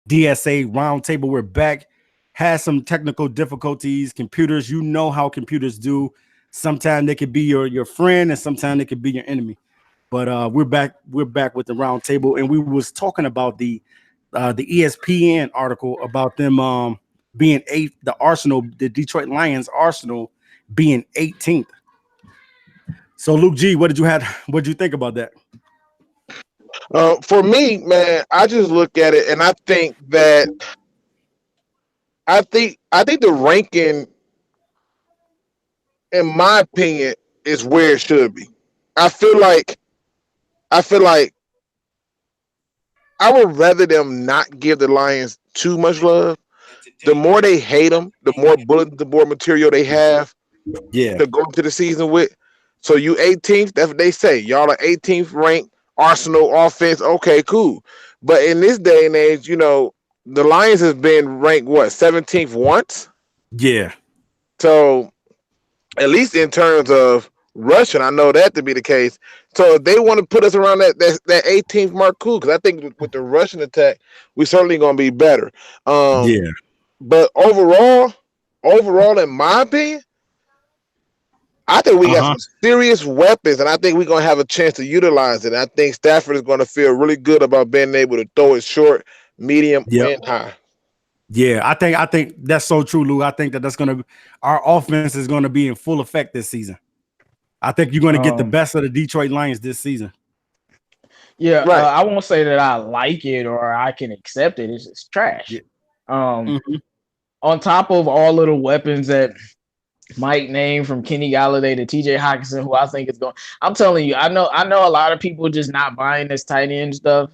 DSA Roundtable. We're back. Has some technical difficulties. Computers, you know how computers do. Sometimes they could be your friend, and sometimes they could be your enemy. But we're back. We're back with the Roundtable, and we was talking about the ESPN article about them being eighth. The Arsenal, the Detroit Lions Arsenal, being 18th. So Luke G, what did you have? What did you think about that? For me, man, I just look at it and I think that I think the ranking, in my opinion, is where it should be. I feel like I feel like I would rather them not give the Lions too much love. The more they hate them, the more bulletin board material they have Yeah. to go into the season with. So you 18th, that's what they say. Y'all are 18th ranked Arsenal offense. Okay, cool. But in this day and age, the Lions have been ranked what 17th once. Yeah. So at least in terms of rushing, I know that to be the case. So if they want to put us around that 18th mark, cool. Because I think with the rushing attack, we certainly gonna be better. Um, Yeah. but overall, in my opinion, I think we got Uh-huh. some serious weapons, and I think we're gonna have a chance to utilize it. I think Stafford is gonna feel really good about being able to throw it short, medium, Yep. and high. Yeah. I think that's so true, Lou. I think that's gonna our offense is gonna be in full effect this season. I think you're gonna get the Um, best of the Detroit Lions this season. yeah, Right. I won't say that I like it or I can accept it. It's just Yeah. trash. Um, Hmm. on top of all of the weapons that Mike named, from Kenny Galladay to TJ Hawkinson, who I think is going. I'm telling you, I know a lot of people just not buying this tight end stuff,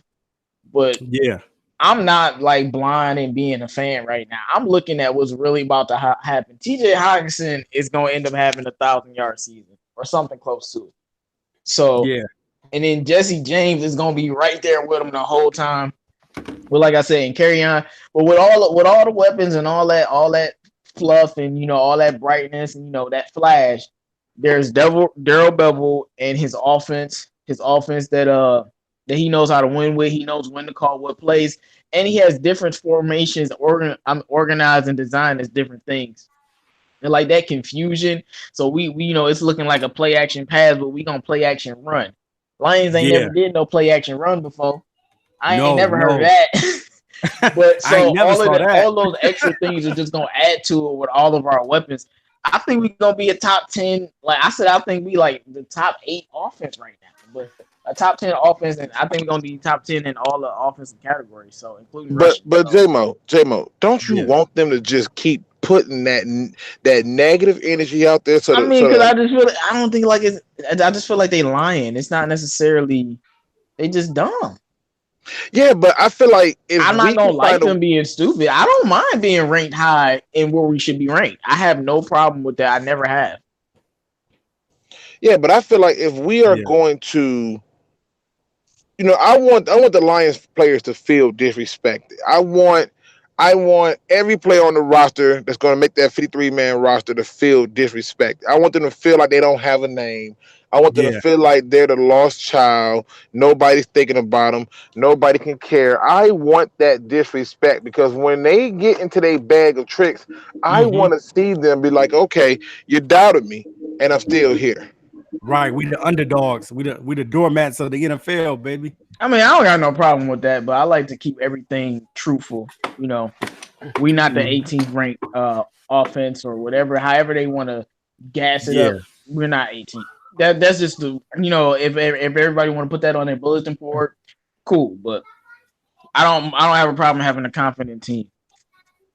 but Yeah. I'm not like blind and being a fan right now. I'm looking at what's really about to happen. TJ Hawkinson is going to end up having 1,000-yard season or something close to it. So, Yeah. and then Jesse James is going to be right there with him the whole time. Well, like I said, and carry on. But with all the weapons and all that fluff and all that brightness and that flash, there's Daryl Bevel and his offense that he knows how to win with. He knows when to call what plays, and he has different formations organized and designed as different things. And like that confusion. So we it's looking like a play action pass, but we gonna play action run. Lions ain't Yeah. never did no play action run before. I ain't No, never heard of no. that. But I ain't so never saw that. all those extra things are just gonna add to it with all of our weapons. I think we're gonna be a top 10. Like I said, I think we like the top 8 offense right now. But a top 10 offense, and I think we're gonna be top 10 in all the offensive categories, so including But rushing. but So J-Mo, don't you Yeah. want them to just keep putting that negative energy out there I mean, because I don't think like I just feel like they lying. It's not necessarily they just dumb. yeah, but I feel like if I'm not we gonna can like find a them being stupid. I don't mind being ranked high in where we should be ranked. I have no problem with that. I never have. yeah, but I feel like if we are Yeah. going to I want the Lions players to feel disrespected. I want every player on the roster that's going to make that 53-man roster to feel disrespected. I want them to feel like they don't have a name. I want them to Yeah. feel like they're the lost child. Nobody's thinking about them. Nobody can care. I want that disrespect because when they get into their bag of tricks, I Hmm. want to see them be like, okay, you doubted me, and I'm still here. Right. We the underdogs. We the doormats of the NFL, baby. I mean, I don't got no problem with that, but I like to keep everything truthful. We not the Mhm. 18th ranked offense or whatever. However they want to gas it Yeah. up, we're not 18th. That's just the if everybody want to put that on their bulletin board, cool. But I don't have a problem having a confident team.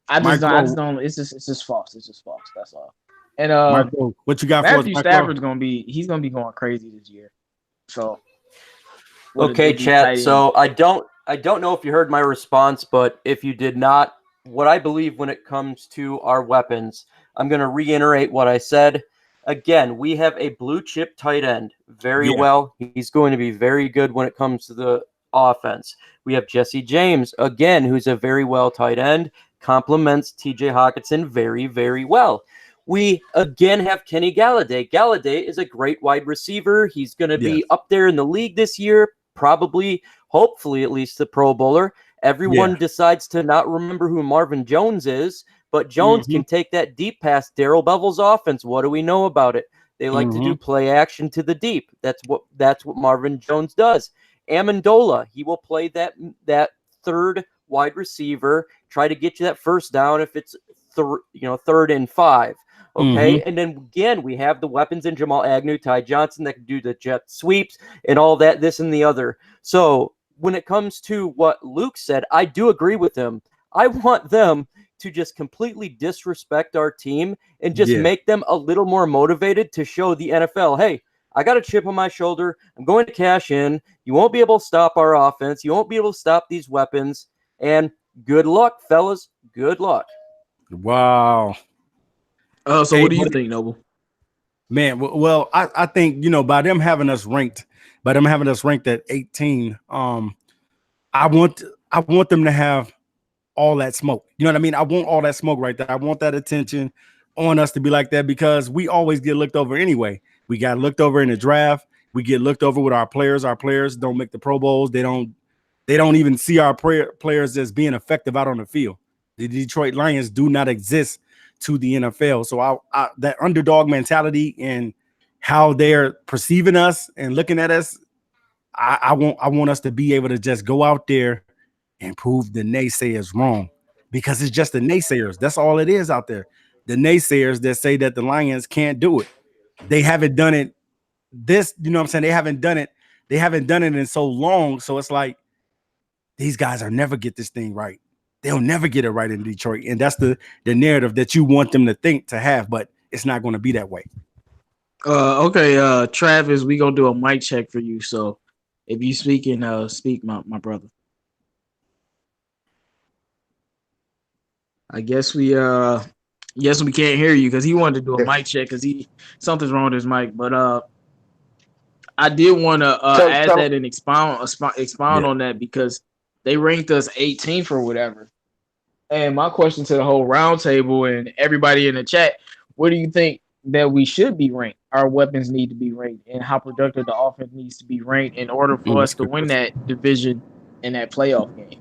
I just Micro, don't. It's just false. It's just false. That's all. And Micro, what you got for us, Matthew Micro? Stafford's gonna be going crazy this year. So Okay, with these chat. tight ends. So I don't know if you heard my response, but if you did not, what I believe when it comes to our weapons, I'm going to reiterate what I said. Again, we have a blue chip tight end. Very Yeah. well. He's going to be very good when it comes to the offense. We have Jesse James, again, who's a very well tight end, complements TJ Hawkinson very, very well. We again have Kenny Galladay. Galladay is a great wide receiver. He's going to Yes. be up there in the league this year, probably, hopefully, at least the Pro Bowler. Everyone decides to not remember who Marvin Jones is, but Jones can take that deep pass. Darrell Bevel's offense. What do we know about it? They like to do play action to the deep. That's what Marvin Jones does. Amendola, he will play that third wide receiver, try to get you that first down if it's 3rd and 5. Okay, and then again we have the weapons in Jamal Agnew, Ty Johnson that can do the jet sweeps and all that, this and the other. So when it comes to what Luke said, I do agree with him. I want them to just completely disrespect our team and just make them a little more motivated to show the NFL, hey, I got a chip on my shoulder. I'm going to cash in. You won't be able to stop our offense. You won't be able to stop these weapons. And good luck, fellas. Good luck. Wow. So what do you think, Noble? Man, well, I think, by them having us ranked at 18, I want them to have all that smoke. You know what I mean? I want all that smoke right there. I want that attention on us to be like that, because we always get looked over anyway. We got looked over in the draft. We get looked over with our players. Our players don't make the Pro Bowls. They don't even see our players as being effective out on the field. The Detroit Lions do not exist to the NFL. So that underdog mentality and how they're perceiving us and looking at us, I want us to be able to just go out there and prove the naysayers wrong, because it's just the naysayers. That's all it is out there. The naysayers that say that the Lions can't do it. They haven't done it. You know what I'm saying? They haven't done it. They haven't done it in so long. So it's like, these guys are never get this thing right. They'll never get it right in Detroit. And that's the narrative that you want them to have, but it's not going to be that way. Okay, Travis, we gonna do a mic check for you. So if you speak, my brother. I guess we can't hear you because he wanted to do a mic check because something's wrong with his mic. But I did want to add that and expound on that, because they ranked us 18th or whatever. And my question to the whole roundtable and everybody in the chat: where do you think that we should be ranked? Our weapons need to be ranked, and how productive the offense needs to be ranked in order for us to win that division and that playoff game.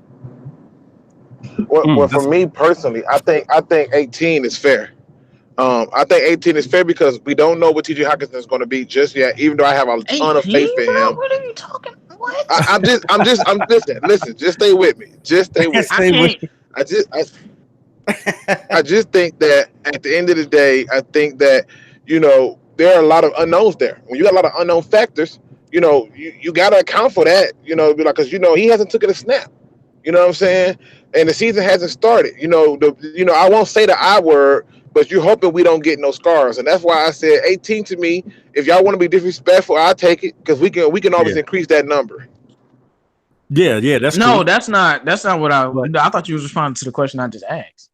Well, for me personally, I think 18 is fair. I think 18 is fair because we don't know what TJ Hawkinson is going to be just yet. Even though I have a ton of faith in him. What are you talking? What? I'm listen. Just stay with me. Just stay with me. I just think that at the end of the day, I think that there are a lot of unknowns there. When you got a lot of unknown factors, you got to account for that. Because he hasn't took it a snap. You know what I'm saying? And the season hasn't started. I won't say the I word, but you're hoping we don't get no scars. And that's why I said 18 to me. If y'all want to be disrespectful, I'll take it, because we can always increase that number. Yeah, that's cool. That's not what I thought you was responding to the question I just asked.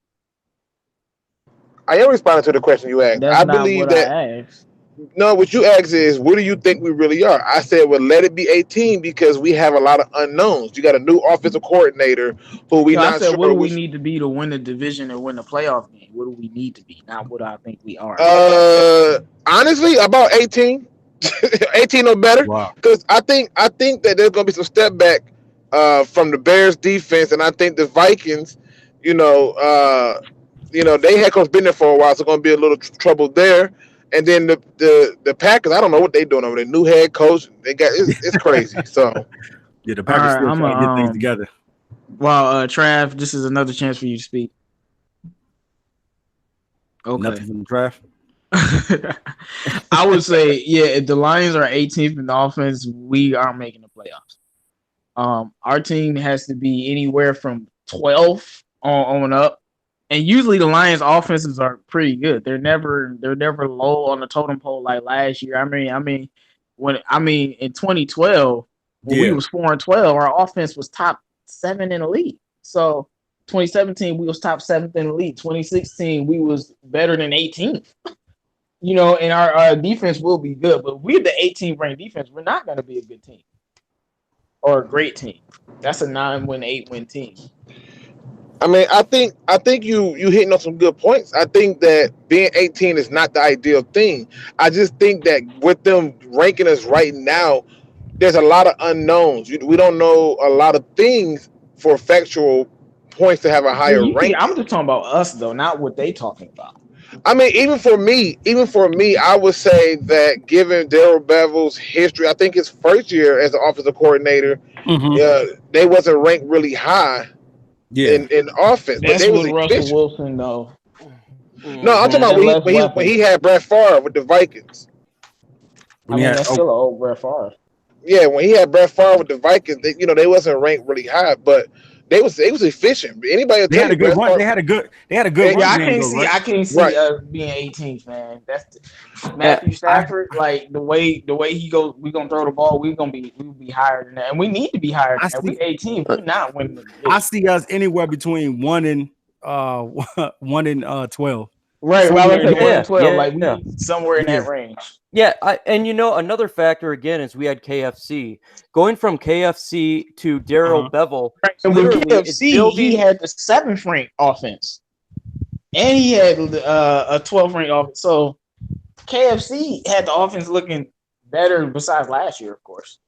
I am responding to the question you asked. That's not what I asked. No, what you asked is, what do you think we really are? I said, well, let it be 18 because we have a lot of unknowns. You got a new offensive coordinator who I said, what do we need to be to win the division and win the playoff game? What do we need to be? Not what I think we are. Honestly, about 18. 18 or better. Because I think that there's going to be some step back from the Bears defense, and I think the Vikings, they had coach been there for a while, so going to be a little trouble there. And then the Packers, I don't know what they're doing over there. New head coach, it's crazy. So yeah, the Packers still trying to get things together. Well, Trav, this is another chance for you to speak. Okay, nothing from Trav. I would say, if the Lions are 18th in the offense, we aren't making the playoffs. Our team has to be anywhere from 12th on up. And usually the Lions' offenses are pretty good. They're never low on the totem pole like last year. I mean, in 2012, when we was 4-12, our offense was top 7 in the league. So 2017, we was top 7th in the league. 2016, we was better than 18th. And our defense will be good. But we're the 18th ranked defense. We're not going to be a good team or a great team. That's a 9-win, 8-win team. I mean, I think you hitting on some good points. I think that being 18 is not the ideal thing. I just think that with them ranking us right now, there's a lot of unknowns. We don't know a lot of things for factual points to have a higher rank. I'm just talking about us though, not what they talking about. I mean, even for me, I would say that given Daryl Bevel's history, I think his first year as an offensive coordinator, they wasn't ranked really high in offense. That's but they was with Russell efficient. Wilson though. No, I'm talking about when he had Brett Favre with the Vikings. That's still an old Brett Favre. Yeah, when he had Brett Favre with the Vikings, they wasn't ranked really high, but they was efficient. Anybody will They tell had you a good Brett run. Favre, They had a good run. Yeah, I game, can't see Right. us being 18th, man. That's Matthew Stafford. Like the way he goes, we gonna throw the ball. We'll be higher than that, and we need to be higher than that. We 18th. We're not winning the league. I see us anywhere between 1 and 12. Right, well, I said 1 and 12. Yeah, like we need somewhere in that range. Yeah, and another factor again is we had KFC. Going from KFC to Daryl Bevel, and with KFC, he had the 7th ranked offense, and he had a 12th ranked offense. So KFC had the offense looking better besides last year, of course.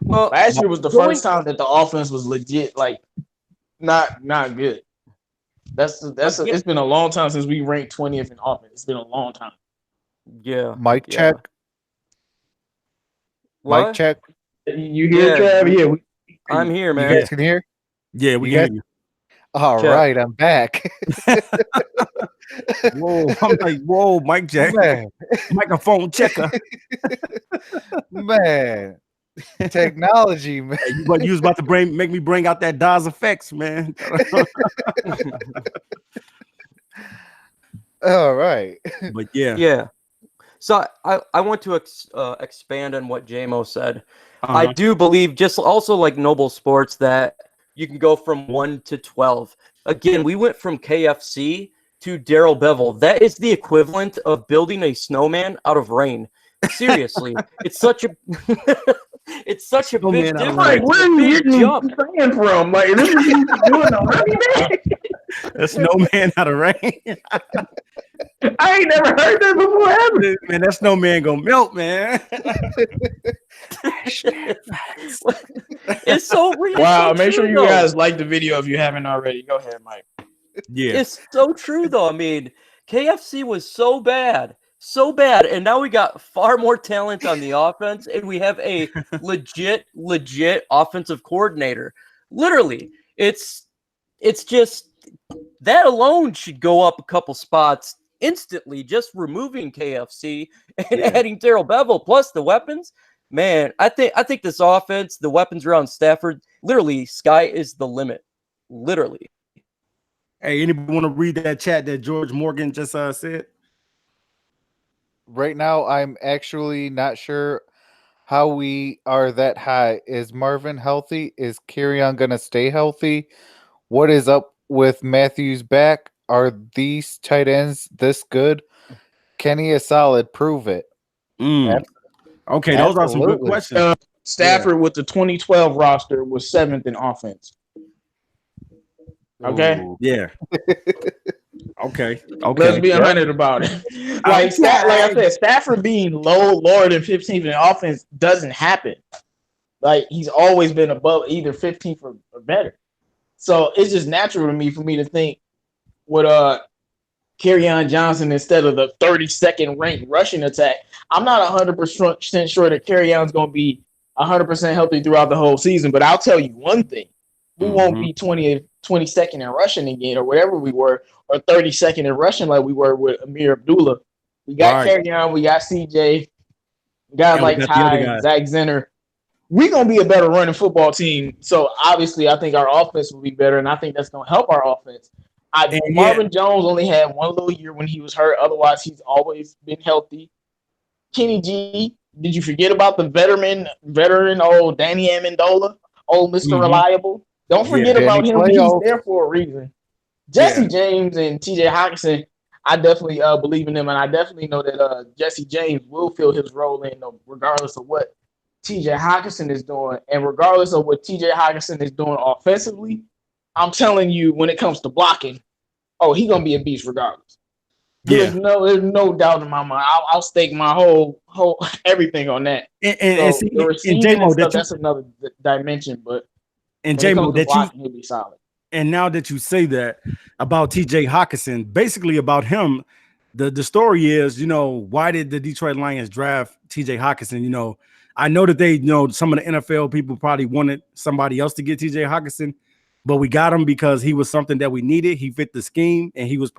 Well, last year was the first time that the offense was legit, like not good. It's been a long time since we ranked 20th in offense. It's been a long time. Yeah. Mic check. What? Mic check. You hear, Trav? Yeah, I'm here, man. You guys can hear? Yeah, we can hear you. All right, I'm back. Whoa, I'm like, whoa, mic check. Man. Microphone checker. Man. Technology, man. Hey, you was about to make me bring out that DAS effects, man. All right. But yeah. Yeah. So I want to expand on what JMO said. I do believe, just also like Noble Sports, that you can go from 1 to 12. Again, we went from KFC to Daryl Bevel. That is the equivalent of building a snowman out of rain. Seriously, it's such a big difference. Like, where are you getting sand from? Like, this is you doing already, man. A snowman out of rain. I ain't never heard that before ever. Man, that snowman gonna melt, man. It's so real. Wow, so make sure true, you though. guys like the video if you haven't already. Go ahead, Mike. Yeah. It's so true, though. I mean, KFC was so bad, and now we got far more talent on the offense, and we have a legit offensive coordinator. Literally, it's just that alone should go up a couple spots instantly. Just removing KFC and adding Daryl Bevel plus the weapons. Man, I think this offense, the weapons around Stafford, literally, sky is the limit. Literally. Hey, anybody want to read that chat that George Morgan just said? Right now, I'm actually not sure how we are that high. Is Marvin healthy? Is Kerryon going to stay healthy? What is up with Matthews back? Are these tight ends this good? Kenny is solid. Prove it. Okay, those are some good questions. Stafford with the 2012 roster was 7th in offense. Okay. Ooh, yeah. Okay. Let's be 100 about it. Like I said, Stafford being lower than 15th in offense doesn't happen. Like, he's always been above either 15th or better. So it's just natural to me for me to think with Kerryon Johnson instead of the 32nd ranked rushing attack. I'm not 100% sure that Kerryon's going to be 100% healthy throughout the whole season, but I'll tell you one thing. We won't be 22nd in rushing again or whatever we were, or 32nd in rushing like we were with Amir Abdullah. We got Kerryon, we got CJ, guys like Ty, Zach Zenner. We're going to be a better running football team. So obviously I think our offense will be better, and I think that's going to help our offense. Marvin Jones only had one little year when he was hurt. Otherwise, he's always been healthy. Kenny G, did you forget about the veteran old Danny Amendola, old Mr. Reliable? Don't forget about him. He's there for a reason. Jesse James and TJ Hawkinson, I definitely believe in them, and I definitely know that Jesse James will fill his role in regardless of what TJ Hawkinson is doing. And regardless of what TJ Hawkinson is doing offensively, I'm telling you, when it comes to blocking, he's going to be a beast regardless. There's no doubt in my mind. I'll stake my whole everything on that. And J-Mo, that's another dimension, but And When it comes J-Mo, to blocking, he'll be solid. and now that you say that about TJ Hawkinson, basically about him, the story is, why did the Detroit Lions draft TJ Hawkinson? I know that they, some of the NFL people probably wanted somebody else to get TJ Hawkinson, but we got him because he was something that we needed. He fit the scheme, and he was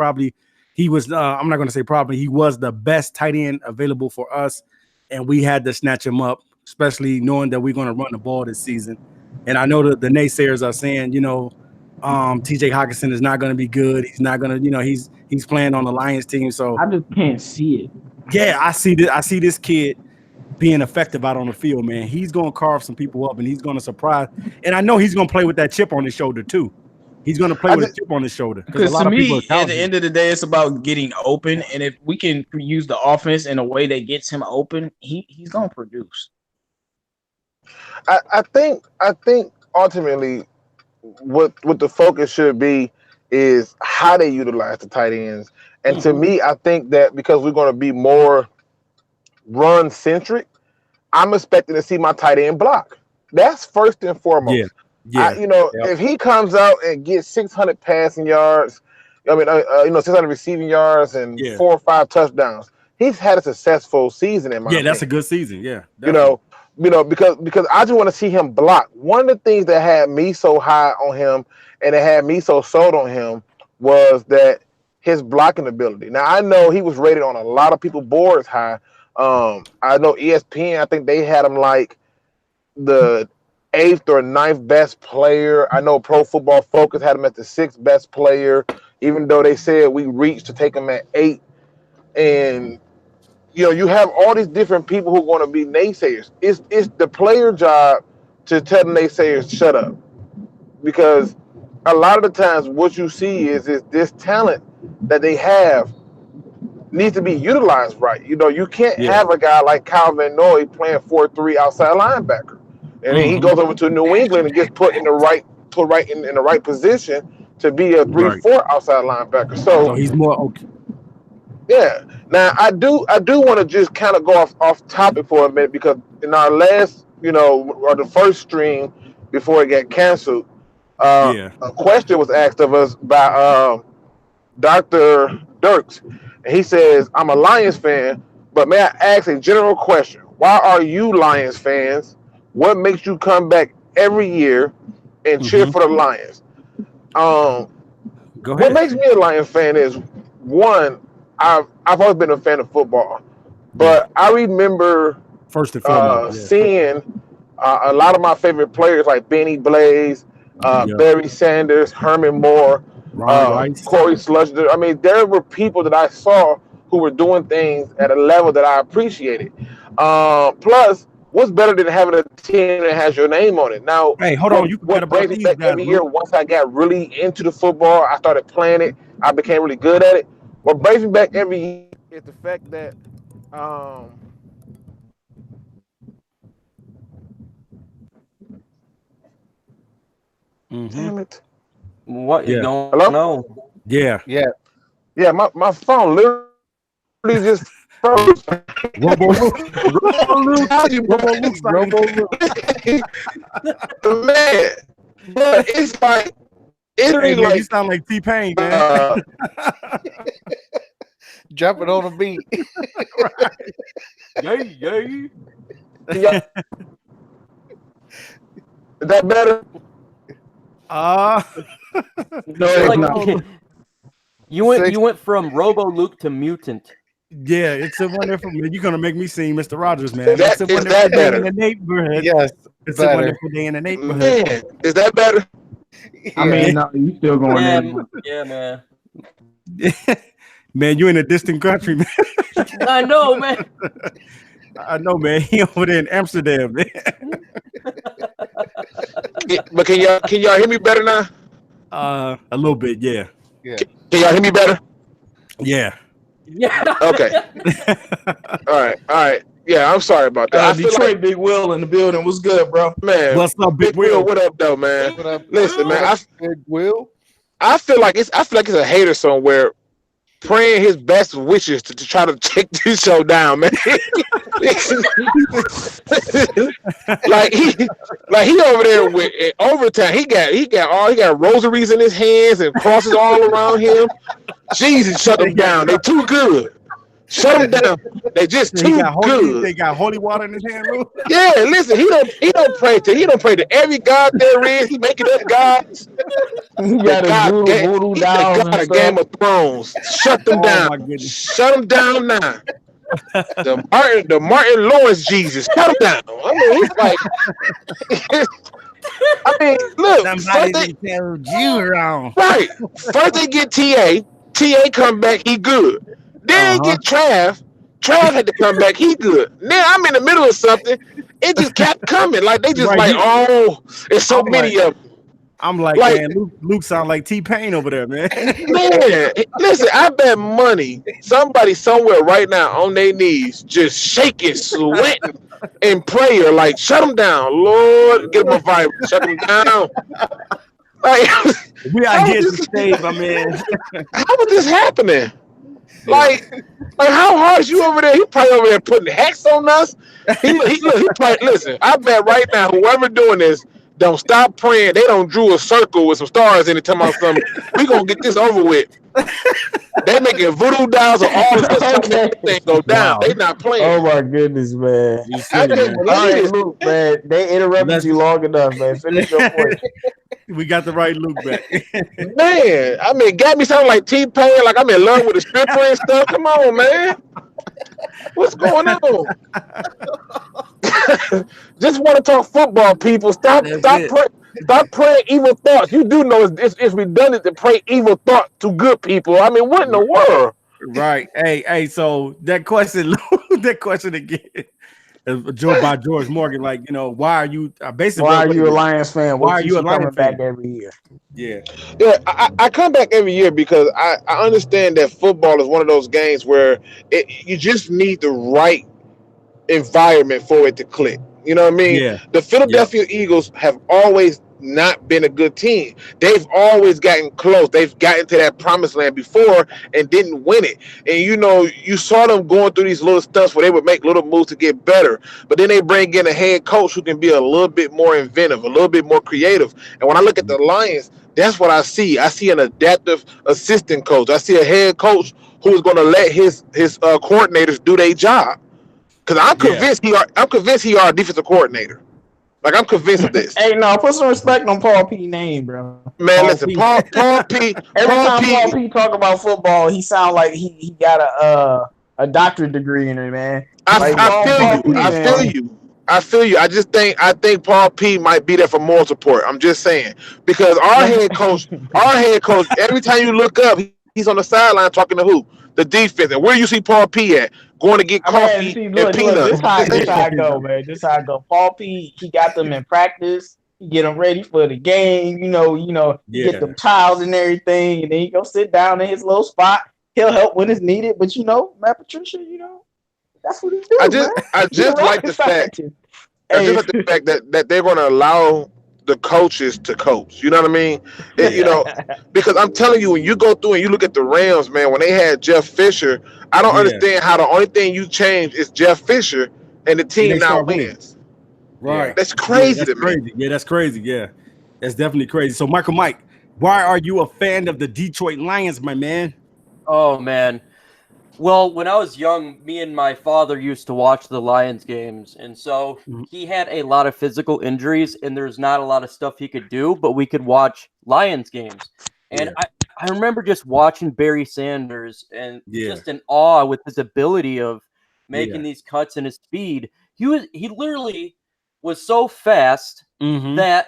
I'm not going to say probably, he was the best tight end available for us, and we had to snatch him up, especially knowing that we're going to run the ball this season. And I know that the naysayers are saying, TJ Hawkinson is not going to be good. He's not going to, he's playing on the Lions team. So I just can't see it. Yeah, I see this kid being effective out on the field, man. He's going to carve some people up, and he's going to surprise. And I know he's going to play with that chip on his shoulder too. He's going to play with a chip on his shoulder. Because to me, at the end of the day, it's about getting open. And if we can use the offense in a way that gets him open, he's going to produce. I think ultimately what the focus should be is how they utilize the tight ends. And to me, I think that because we're going to be more run centric, I'm expecting to see my tight end block. That's first and foremost. Yeah. If he comes out and gets 600 passing yards, 600 receiving yards and 4 or 5 touchdowns, he's had a successful season in my opinion. That's a good season. Yeah. Because I just want to see him block. One of the things that had me so high on him and it had me so sold on him was that his blocking ability. Now, I know he was rated on a lot of people's boards high. I know ESPN, I think they had him like the 8th or 9th best player. I know Pro Football Focus had him at the 6th best player, even though they said we reached to take him at 8. And you have all these different people who are going to be naysayers. It's the player job to tell the naysayers shut up, because a lot of the times what you see is this talent that they have needs to be utilized right. You can't have a guy like Calvin Noy playing 4-3 outside linebacker, and then he goes over to New England and gets put in the right position to be a 3-4 outside linebacker. So he's more okay. Yeah. Now I do want to just kind of go off topic for a minute, because in our last, or the first stream before it got canceled, a question was asked of us by Dr. Dirks. And he says, I'm a Lions fan, but may I ask a general question? Why are you Lions fans? What makes you come back every year and cheer for the Lions? Go ahead. What makes me a Lions fan is, one, I've always been a fan of football, but I remember first and foremost seeing a lot of my favorite players like Benny Blaze, Barry Sanders, Herman Moore, Corey Sludge. I mean, there were people that I saw who were doing things at a level that I appreciated. Plus, what's better than having a team that has your name on it? Now, hey, hold on. What brings me back every year, once I got really into the football, I started playing it. I became really good at it. What brings me back every year is the fact that damn it. What you don't know? Yeah. My phone literally just froze. Robo Man, but it's like you sound like T-Pain, man. Jumping on a beat. Yay. Yeah. Is that better? No, you went from Robo Luke to Mutant. Yeah, it's a wonderful. You're gonna make me sing Mr. Rogers, man. It's a wonderful day in the neighborhood. Yes, it's a wonderful day in the neighborhood. Man, is that better? I mean, no, you still going in. Yeah, man. Man, you in a distant country, man. I know, man. I know, man. He over there in Amsterdam, man. But can y'all hear me better now? A little bit, yeah. Can y'all hear me better? Yeah. Okay. All right. Yeah, I'm sorry about that. Detroit like Big Will in the building. What's good, bro? Man, what's up, Big Will? What up, though, man? What up? Listen, man. Big Will. I feel like it's a hater somewhere praying his best wishes to try to take this show down, man. like he over there with overtime. He got rosaries in his hands and crosses all around him. Jesus, shut them down. They too good. Shut them down. They just too good. They got holy water in his hand, Lou. Yeah, listen, he don't pray to every god there is. He making up gods. He got a voodoo dolls and God of Game of Thrones. Shut them down. Shut them down now. The Martin Lawrence Jesus. Shut him down. I mean, he's like. I mean, look. Somebody tell you wrong. Right. First they get TA. TA come back. He good. Then get Trav. Trav had to come back. He good. Now I'm in the middle of something. It just kept coming. Like they just it's so many of them. I'm like man, Luke sound like T-Pain over there, man. Man, listen, I bet money somebody somewhere right now on their knees, just shaking, sweating in prayer, like shut them down, Lord, give them a virus, shut them down. Like we out here to save, my man. How was this happening? Like how hard is you over there? He probably over there putting hex on us. He probably listen. I bet right now, whoever doing this. Don't stop praying. They don't drew a circle with some stars in it. Tell me something. We gonna get this over with. They making voodoo dolls of all of us. Thing go down. Wow. They not playing. Oh my goodness, man. All right, Luke, man. They interrupted you long enough, man. Finish your point. We got the right Luke back. Man, I mean, got me sounding like T-Pain, like I'm in love with a stripper and stuff. Come on, man. What's going on? Just want to talk football, people. Stop praying evil thoughts. You do know it's redundant to pray evil thoughts to good people. I mean, what in the world? Right. Hey. So that question again. By George Morgan, like, you know, why are you basically? Why are you a Lions fan? Why are you a Lions fan? Back every year? Yeah. I come back every year because I understand that football is one of those games where you just need the right environment for it to click. You know what I mean? Yeah. The Philadelphia Eagles have always not been a good team. They've always gotten close. They've gotten to that promised land before and didn't win it. And you know, you saw them going through these little stunts where they would make little moves to get better. But then they bring in a head coach who can be a little bit more inventive, a little bit more creative. And when I look at the Lions, that's what I see. I see an adaptive assistant coach. I see a head coach who is going to let his coordinators do their job. Because I'm convinced he are a defensive coordinator. Like, I'm convinced of this. Hey, no, put some respect on Paul P. name, bro. Man, listen, Paul P. Every time Paul P. talk about football, he sound like he got a doctorate degree in it, man. I feel you. I think Paul P. might be there for moral support. I'm just saying. Because our head coach, every time you look up, he's on the sideline talking to who? The defense. And where do you see Paul P. at? Going to get coffee and peanuts. This how I go, man. This how I go. Paul P. He got them in practice. He get them ready for the game. Get them towels and everything, and then he go sit down in his little spot. He'll help when it's needed. But Matt Patricia, that's what he do. I just like the fact that they're going to allow the coaches to coach. You know what I mean? Because I'm telling you, when you go through and you look at the Rams, man, when they had Jeff Fisher, I don't understand how the only thing you change is Jeff Fisher and the team now wins. Right. That's crazy to me. Yeah, that's crazy. Yeah. That's definitely crazy. So, MicroMike, why are you a fan of the Detroit Lions, my man? Oh, man. Well, when I was young, me and my father used to watch the Lions games, and so he had a lot of physical injuries, and there's not a lot of stuff he could do, but we could watch Lions games. And I remember just watching Barry Sanders and just in awe with his ability of making these cuts and his speed. He literally was so fast that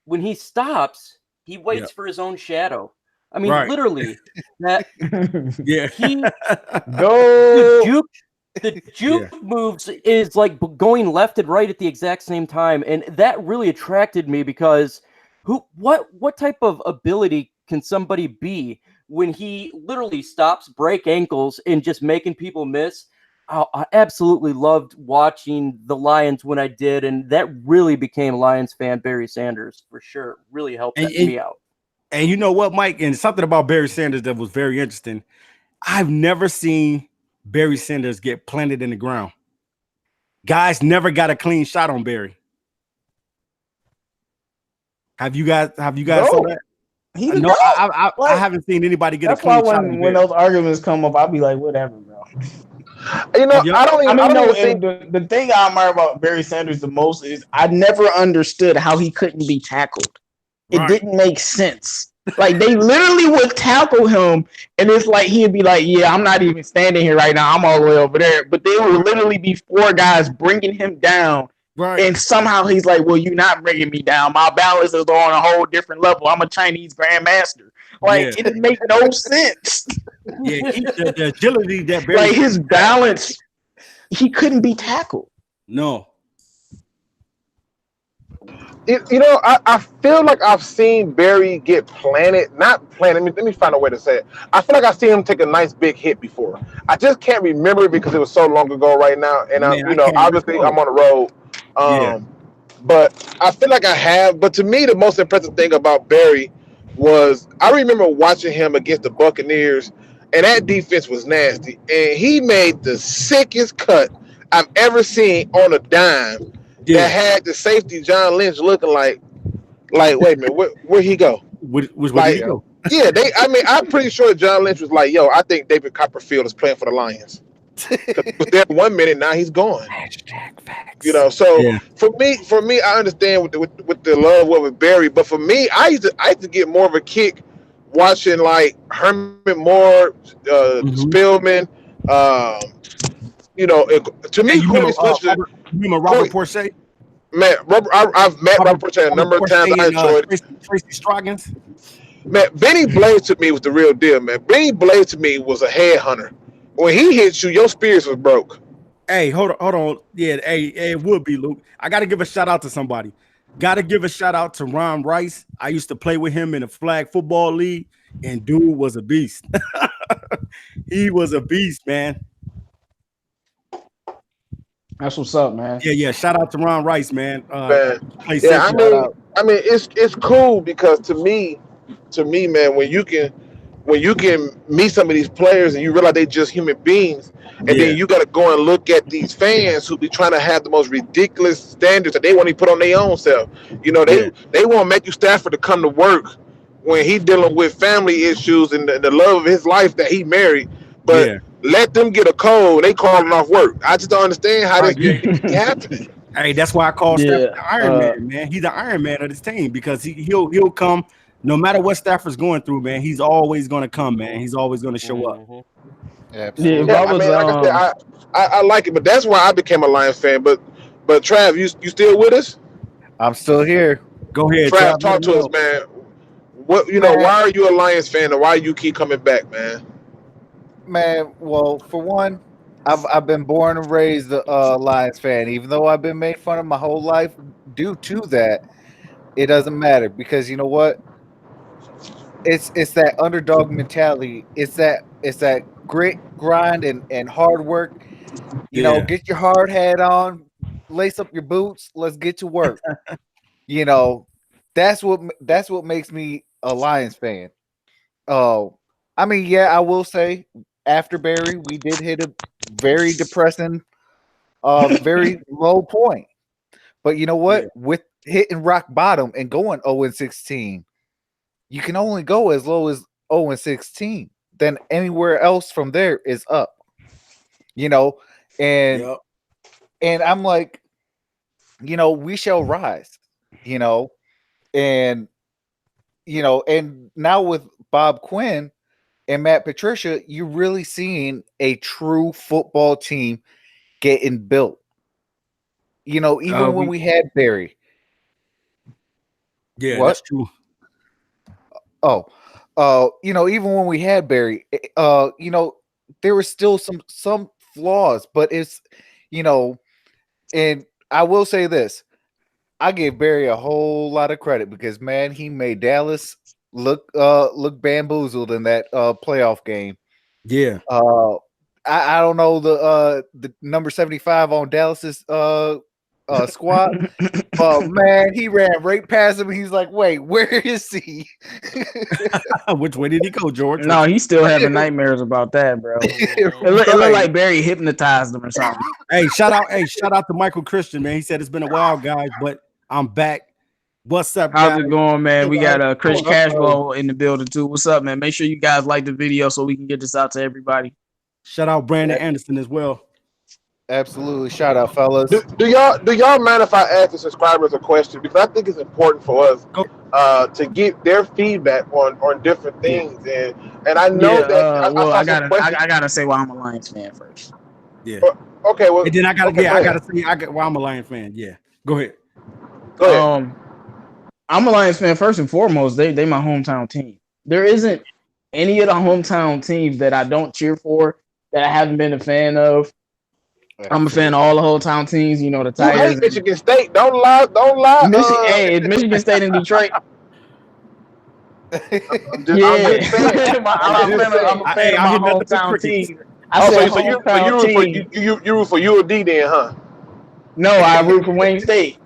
when he stops, he waits for his own shadow. I mean, literally, that the juke moves is like going left and right at the exact same time, and that really attracted me because what type of ability can somebody be when he literally stops, break ankles, and just making people miss? I absolutely loved watching the Lions when I did, and that really became Lions fan Barry Sanders for sure. Really helped me out. And you know what, Mike? And something about Barry Sanders that was very interesting. I've never seen Barry Sanders get planted in the ground. Guys never got a clean shot on Barry. Have you guys saw that? He the No, GOAT. I Like, haven't seen anybody get a that's why clean shot on when Barry. those arguments come up, I'll be like, whatever, bro. You know, Yeah. I don't even think the thing I admire about Barry Sanders the most is I never understood how he couldn't be tackled. It Right. didn't make sense. Like, they literally would tackle him, and it's like he'd be like, "Yeah, I'm not even standing here right now. I'm all the way over there." But they would literally be 4 guys bringing him down, Right. and somehow he's like, "Well, you're not bringing me down. My balance is on a whole different level. I'm a Chinese grandmaster." Like, Yeah. it didn't make no sense. Yeah, the agility that Barry Like, his balance, he couldn't be tackled. No. you know, I feel like I've seen Barry get planted, not planted. Let me find a way to say it. I feel like I've seen him take a nice big hit before. I just can't remember it because it was so long ago right now. And Man, you know, can't obviously recall. I'm on the road. Yeah. But I feel like I have. But to me, the most impressive thing about Barry was I remember watching him against the Buccaneers, and that defense was nasty. And he made the sickest cut I've ever seen on a dime that had the safety John Lynch looking like wait a minute, where he go? Which way Like, did he go? yeah, I'm pretty sure John Lynch was like, yo, I think David Copperfield is playing for the Lions. He was there 1 minute, now he's gone. You know, so Yeah. for me, I understand with the love with Barry, but for me, I used to get more of a kick watching like Herman Moore, Spillman, you know, to me, Hey, you remember, Corey Robert Porcher? Man, I've met Robert Porcher a number of times. I enjoyed it. Tracy Stroggins. Man, Benny Blaze to me was the real deal, man. Benny Blaze to me was a headhunter. When he hit you, your spirits was broke. Hey, hold on. Yeah, hey, it would be, Luke. I got to give a shout out to somebody. Got to give a shout out to Ron Rice. I used to play with him in the flag football league, and dude was a beast. He was a beast, man. That's what's up, man. Yeah. Shout out to Ron Rice, man. Man. Play Yeah, safety. I mean, it's cool because to me, man, when you can meet some of these players and you realize they just human beings, and then you got to go and look at these fans who be trying to have the most ridiculous standards that they want to put on their own self. You know, they want Matthew Stafford to come to work when he dealing with family issues and the love of his life that he married, but let them get a cold, they calling off work. I just don't understand how this be happening. Hey, that's why I call Stafford the Iron Man, man. He's the Iron Man of this team because he'll come no matter what Stafford's going through, man. He's always going to come, man. He's always going to show up. Absolutely. Yeah, I mean, like I said, I like it, but that's why I became a Lions fan. But Trav, you still with us? I'm still here. Go ahead, Trav. Talk to us, man. What why are you a Lions fan, and why do you keep coming back, man? Man, well, for one, I've been born and raised a Lions fan. Even though I've been made fun of my whole life due to that, it doesn't matter because you know what? It's that underdog mentality. It's that grit, grind, and hard work. You know, get your hard hat on, lace up your boots. Let's get to work. You know, that's what makes me a Lions fan. Oh, I mean, yeah, I will say after Barry, we did hit a very depressing, very low point. But you know what? With hitting rock bottom and going 0-16, you can only go as low as 0-16. Then anywhere else from there is up. You know, and I'm like, you know, we shall rise. You know, and now with Bob Quinn and Matt Patricia, you're really seeing a true football team getting built. You know, even when we had Barry. Yeah, that's true. You know, even when we had Barry, you know, there were still some flaws, but it's, you know, and I will say this. I gave Barry a whole lot of credit because man, he made Dallas look bamboozled in that playoff game. Yeah. I don't know the number 75 on Dallas's squat. But man, he ran right past him. He's like, "Wait, where is he?" Which way did he go, George? No, he's still having nightmares about that, bro. It looked like Barry hypnotized him or something. Hey, shout out to Michael Christian, man. He said it's been a while, guys, but I'm back. What's up, guys? How's it going, man? We got Chris Cashbow in the building too. What's up, man? Make sure you guys like the video so we can get this out to everybody. Shout out Brandon Anderson as well. Absolutely. Shout out, fellas. Do y'all mind if I ask the subscribers a question? Because I think it's important for us to get their feedback on different things. And I know I gotta say why I'm a Lions fan first. Yeah. Okay. Well, and then I gotta say why I'm a Lions fan. Yeah. Go ahead. I'm a Lions fan first and foremost. They my hometown team. There isn't any of the hometown teams that I don't cheer for that I haven't been a fan of. I'm a fan of all the hometown teams. You know, the Tigers. You hate Michigan State. Don't lie. It's Michigan State and Detroit. I'm a fan of my hometown team. You root for UOD then, huh? No, I root for Wayne State.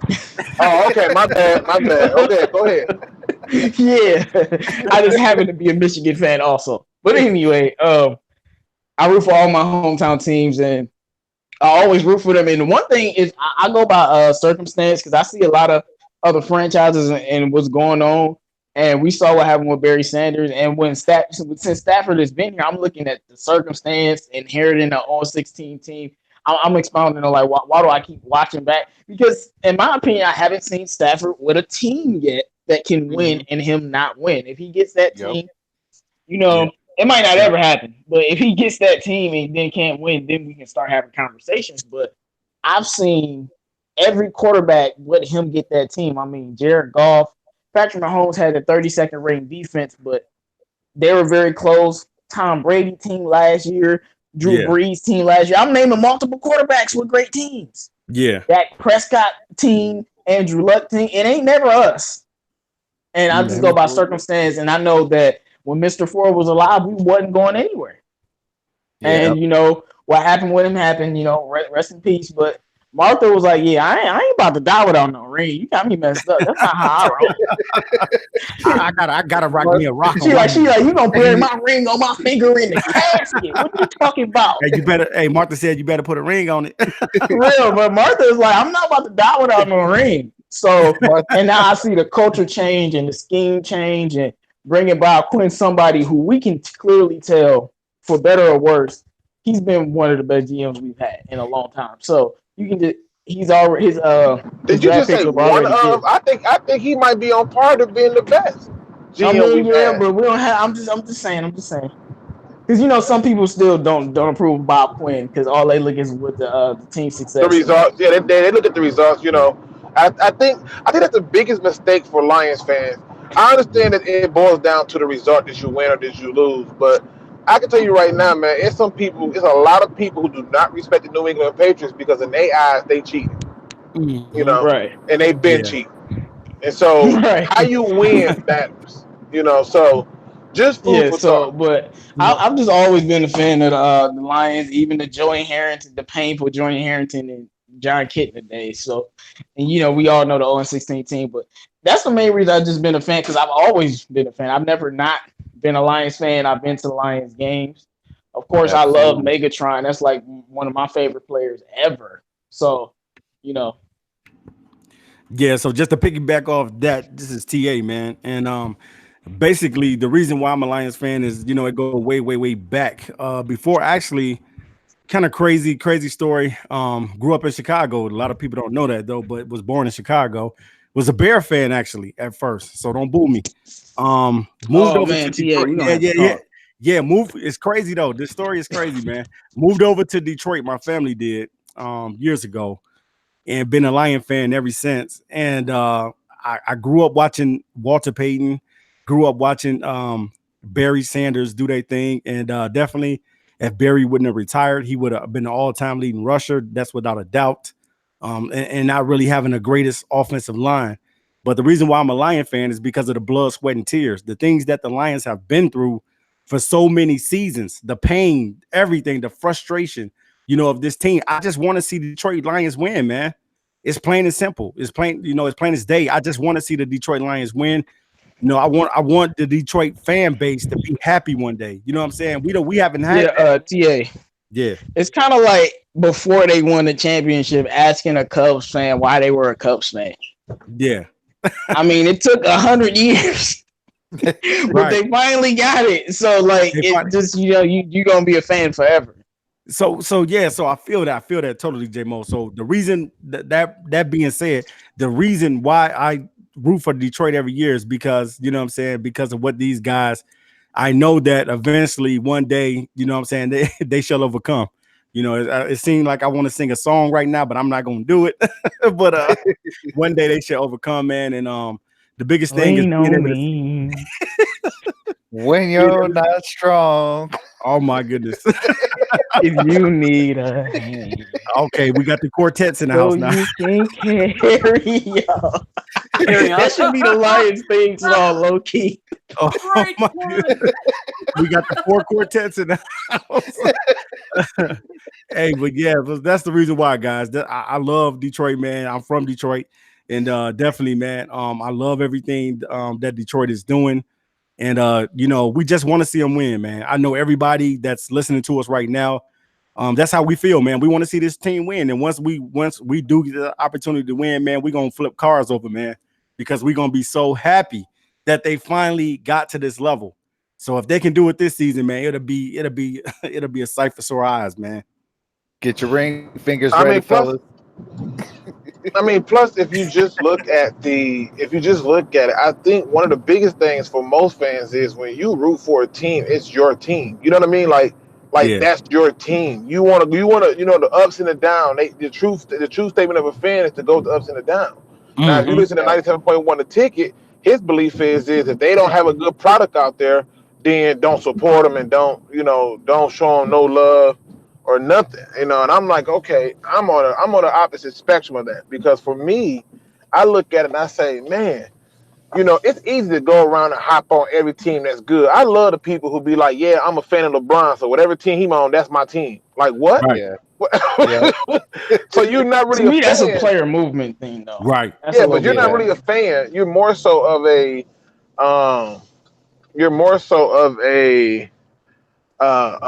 Oh, okay. My bad. Okay, go ahead. Yeah, I just happen to be a Michigan fan also. But anyway, I root for all my hometown teams, and I always root for them. And one thing is, I go by circumstance because I see a lot of other franchises and what's going on. And we saw what happened with Barry Sanders. And since Stafford has been here, I'm looking at the circumstance, inheriting an all-16 team. I'm expounding on why do I keep watching back? Because in my opinion, I haven't seen Stafford with a team yet that can win and him not win. If he gets that team, it might not ever happen. But if he gets that team and then can't win, then we can start having conversations. But I've seen every quarterback let him get that team. I mean, Jared Goff, Patrick Mahomes had a 32nd ranked defense, but they were very close. Tom Brady team last year. Drew Brees team last year. I'm naming multiple quarterbacks with great teams. Yeah. Dak Prescott team, Andrew Luck team. It ain't never us. And I just go by circumstance. And I know that when Mr. Ford was alive, we wasn't going anywhere. Yeah. And, what happened with him happened, rest in peace. But Martha was like, yeah, I ain't about to die without no ring. You got me messed up. That's not how I roll. I gotta rock me a rock. She like, you gonna put my ring on my finger in the casket. What you talking about? Martha said you better put a ring on it. Real, but Martha is like, I'm not about to die without no ring. So, and now I see the culture change and the scheme change and bringing by Quinn, somebody who we can clearly tell, for better or worse, he's been one of the best GMs we've had in a long time. So you can just he's already his Did you just say one of? I think he might be on par to being the best GM we've had. But we don't have. I'm just saying. Because some people still don't approve of Bob Quinn because all they look is with the team success. The results, they look at the results. I think that's the biggest mistake for Lions fans. I understand that it boils down to the result that you win or that you lose, but I can tell you right now, man, it's a lot of people who do not respect the New England Patriots because in their eyes they cheated. Right. And they've been cheating. And so how you win matters. So just food for thought. But I've just always been a fan of the Lions, even the Joey Harrington, the painful Joey Harrington and John Kitna days. So, and we all know the 0-16 team, but that's the main reason I've just been a fan because I've always been a fan. I've never not been a Lions fan. I've been to the Lions games. Of course, I love Megatron. That's like one of my favorite players ever. So, Yeah, so just to piggyback off that, this is TA, man. And basically the reason why I'm a Lions fan is, it goes way, way, way back. Before actually, kind of crazy story. Grew up in Chicago. A lot of people don't know that though, but was born in Chicago. Was a Bear fan actually at first, so don't boo me. Moved over to Detroit. Yeah. Moved. It's crazy though. This story is crazy, man. Moved over to Detroit. My family did years ago, and been a Lion fan ever since. And I grew up watching Walter Payton. Grew up watching Barry Sanders do their thing, and definitely, if Barry wouldn't have retired, he would have been an all-time leading rusher. That's without a doubt. And not really having the greatest offensive line. But the reason why I'm a Lion fan is because of the blood, sweat, and tears. The things that the Lions have been through for so many seasons, the pain, everything, the frustration, of this team. I just want to see the Detroit Lions win, man. It's plain and simple. It's plain, it's plain as day. I just want to see the Detroit Lions win. I want the Detroit fan base to be happy one day. You know what I'm saying? We haven't had that. TA. Yeah. It's kind of like before they won the championship, asking a Cubs fan why they were a Cubs fan. Yeah. I mean, it took 100 years, but they finally got it. So like, you're gonna be a fan forever. So I feel that totally, J-Mo. So the reason that being said, the reason why I root for Detroit every year is because, you know what I'm saying, because of what these guys, I know that eventually one day, you know what I'm saying, they shall overcome. It seems like I want to sing a song right now, but I'm not going to do it. But one day they shall overcome, man. And the biggest thing is being able when you're not strong. Oh my goodness. If you need a hand. Okay, we got the quartets in the house now. You can carry y'all. That should be the Lions thing song, low key. Oh my goodness. We got the 4 quartets in the house. Hey, but yeah, that's the reason why, guys. I love Detroit, man. I'm from Detroit, and definitely, man. I love everything that Detroit is doing. And we just want to see them win, man. I know everybody that's listening to us right now. That's how we feel, man. We want to see this team win. And once we do get the opportunity to win, man, we're gonna flip cars over, man, because we're gonna be so happy that they finally got to this level. So if they can do it this season, man, it'll be a sight for sore eyes, man. Get your ring fingers ready, fellas. Plus, if you just look at it, I think one of the biggest things for most fans is when you root for a team, it's your team. You know what I mean? Like that's your team. You want to, the ups and the downs. The true statement of a fan is to go with the ups and the downs. Mm-hmm. Now, if you listen to 97.1 The Ticket, his belief is if they don't have a good product out there, then don't support them and don't show them no love or nothing, and I'm like, okay, I'm on the opposite spectrum of that, because for me, I look at it and I say, man, it's easy to go around and hop on every team that's good. I love the people who be like, yeah, I'm a fan of LeBron, so whatever team he's on, that's my team. Like, what? Right. Yeah. So you're not really. To me, that's a player movement thing, though. Right. But you're not really a fan. You're more so of a.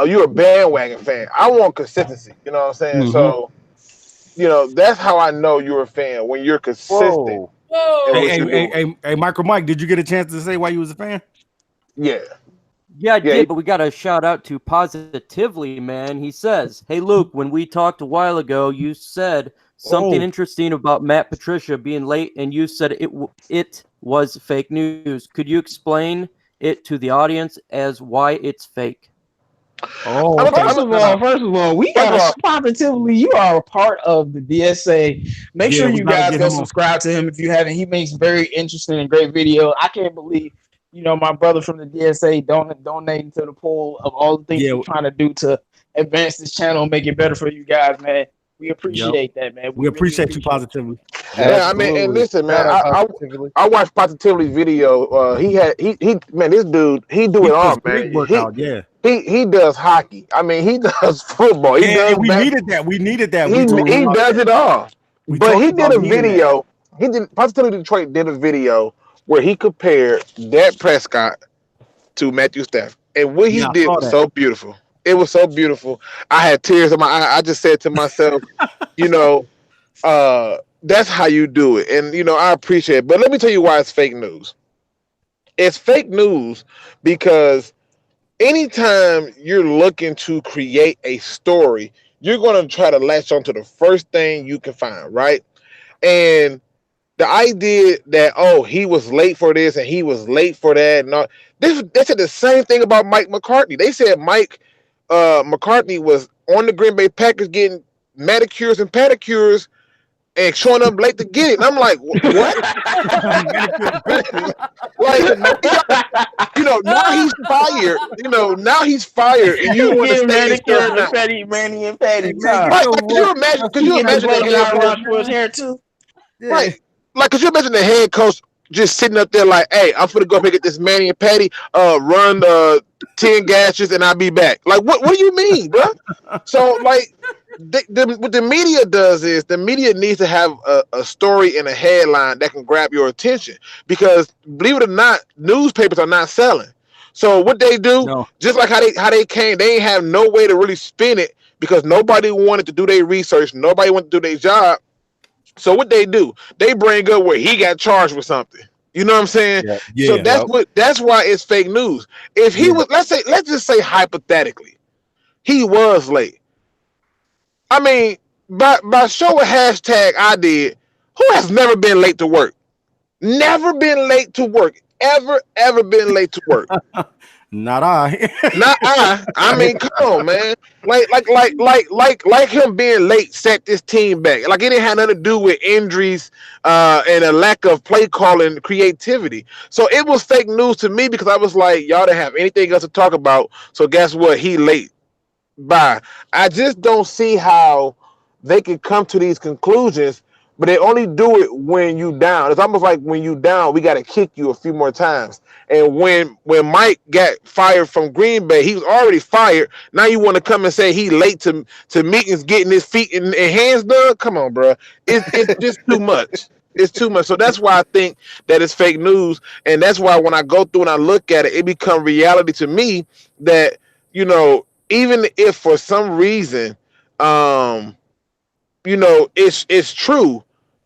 You're a bandwagon fan. I want consistency. You know what I'm saying? Mm-hmm. So, that's how I know you're a fan, when you're consistent. Whoa. Hey, MicroMike, did you get a chance to say why you was a fan? Yeah. Yeah, I did, but we got a shout out to Positively, man. He says, hey, Luke, when we talked a while ago, you said something interesting about Matt Patricia being late, and you said it was fake news. Could you explain it to the audience as why it's fake? Oh, first of all, we got Positively. You are a part of the DSA. Make sure you guys go subscribe to him if you haven't. He makes very interesting and great video. I can't believe, my brother from the DSA donating to the pool of all the things we're trying to do to advance this channel and make it better for you guys, man. We appreciate that, man. We appreciate you, Positively. Yeah, I mean, and listen, man, I watched Positively's video. This dude, he do it all, man. Workout, He does hockey. I mean, he does football. We needed that. We he does it all. But he did a video. Positively Detroit did a video where he compared Dak Prescott to Matthew Stafford, and what he did was so beautiful. It was so beautiful. I had tears in my eye. I just said to myself, that's how you do it. And, I appreciate it. But let me tell you why it's fake news. It's fake news because anytime you're looking to create a story, you're going to try to latch onto the first thing you can find, right? And the idea that, he was late for this and he was late for that. And all, they said the same thing about Mike McCarthy. They said Mike McCarthy was on the Green Bay Packers getting manicures and pedicures and showing up late to get it. And I'm like, what? Now he's fired. Now he's fired. And you want to stay Manny and Patty. Could you imagine that for his hair too? Right. Like, could you imagine the head coach just sitting up there like, hey, I'm gonna go up and get this Manny and Patty, run 10 gashes and I'll be back. Like, what do you mean, bro? So, like, what the media does is the media needs to have a story and a headline that can grab your attention, because believe it or not, newspapers are not selling. So what they do, No. just like how they came, they ain't have no way to really spin it because nobody wanted to do their research, nobody wanted to do their job. So what they do, they bring up where he got charged with something. You know what I'm saying? Yeah. So Yeah. that's why it's fake news. If he Yeah. was, let's just say hypothetically, he was late. I mean, by show a hashtag I did, who has never been late to work? Never been late to work. Ever been late to work? Not I. Not I. I mean, come on, man. Like him being late set this team back. Like it didn't have nothing to do with injuries and a lack of play calling creativity. So it was fake news to me because I was like, y'all didn't have anything else to talk about. So guess what? He late. Bye. I just don't see how they can come to these conclusions, but they only do it when you down. It's almost like when you down, we got to kick you a few more times. And when Mike got fired from Green Bay, he was already fired. Now you want to come and say he late to meetings, getting his feet and hands done? Come on, bro. It's just too much. It's too much. So that's why I think that it's fake news, and that's why when I go through and I look at it, it becomes reality to me that, you know, even if for some reason, you know, it's true.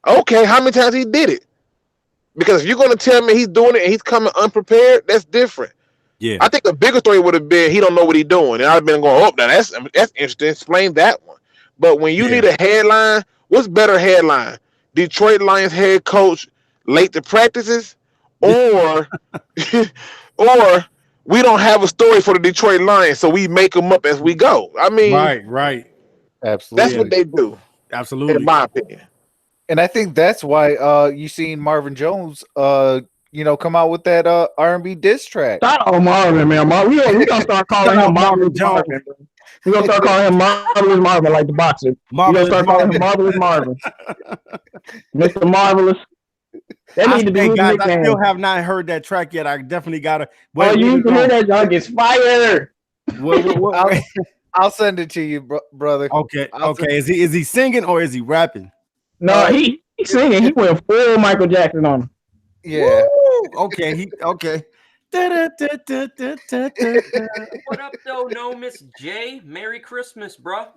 Okay, how many times he did it? Because if you're going to tell me he's doing it and he's coming unprepared, that's different. Yeah. I think the bigger story would have been he don't know what he's doing, and I've been going, oh, now that's interesting. Explain that one. But when you need a headline, what's better headline? Detroit Lions head coach late to practices, or or we don't have a story for the Detroit Lions, so we make them up as we go. I mean, Right. Absolutely. that's what they do, Absolutely. in my opinion. And I think that's why you seen Marvin Jones come out with that R&B diss track. Shout out Marvin, man. We gonna start calling him Marvin Jones. Marvin. We gonna start calling him Marvelous Marvin, like the boxer. We gonna start calling him Marvelous Marvin. Mr. Marvelous. That need to be his guys, nickname. I still have not heard that track yet. I definitely gotta. Oh, you need to hear that? Y'all gets fired. I'll send it to you, brother. Okay. Is he singing or is he rapping? No, he singing. He went full Michael Jackson on him. Yeah. Woo! Okay. Okay. What up, though? No, Miss J. Merry Christmas, bro.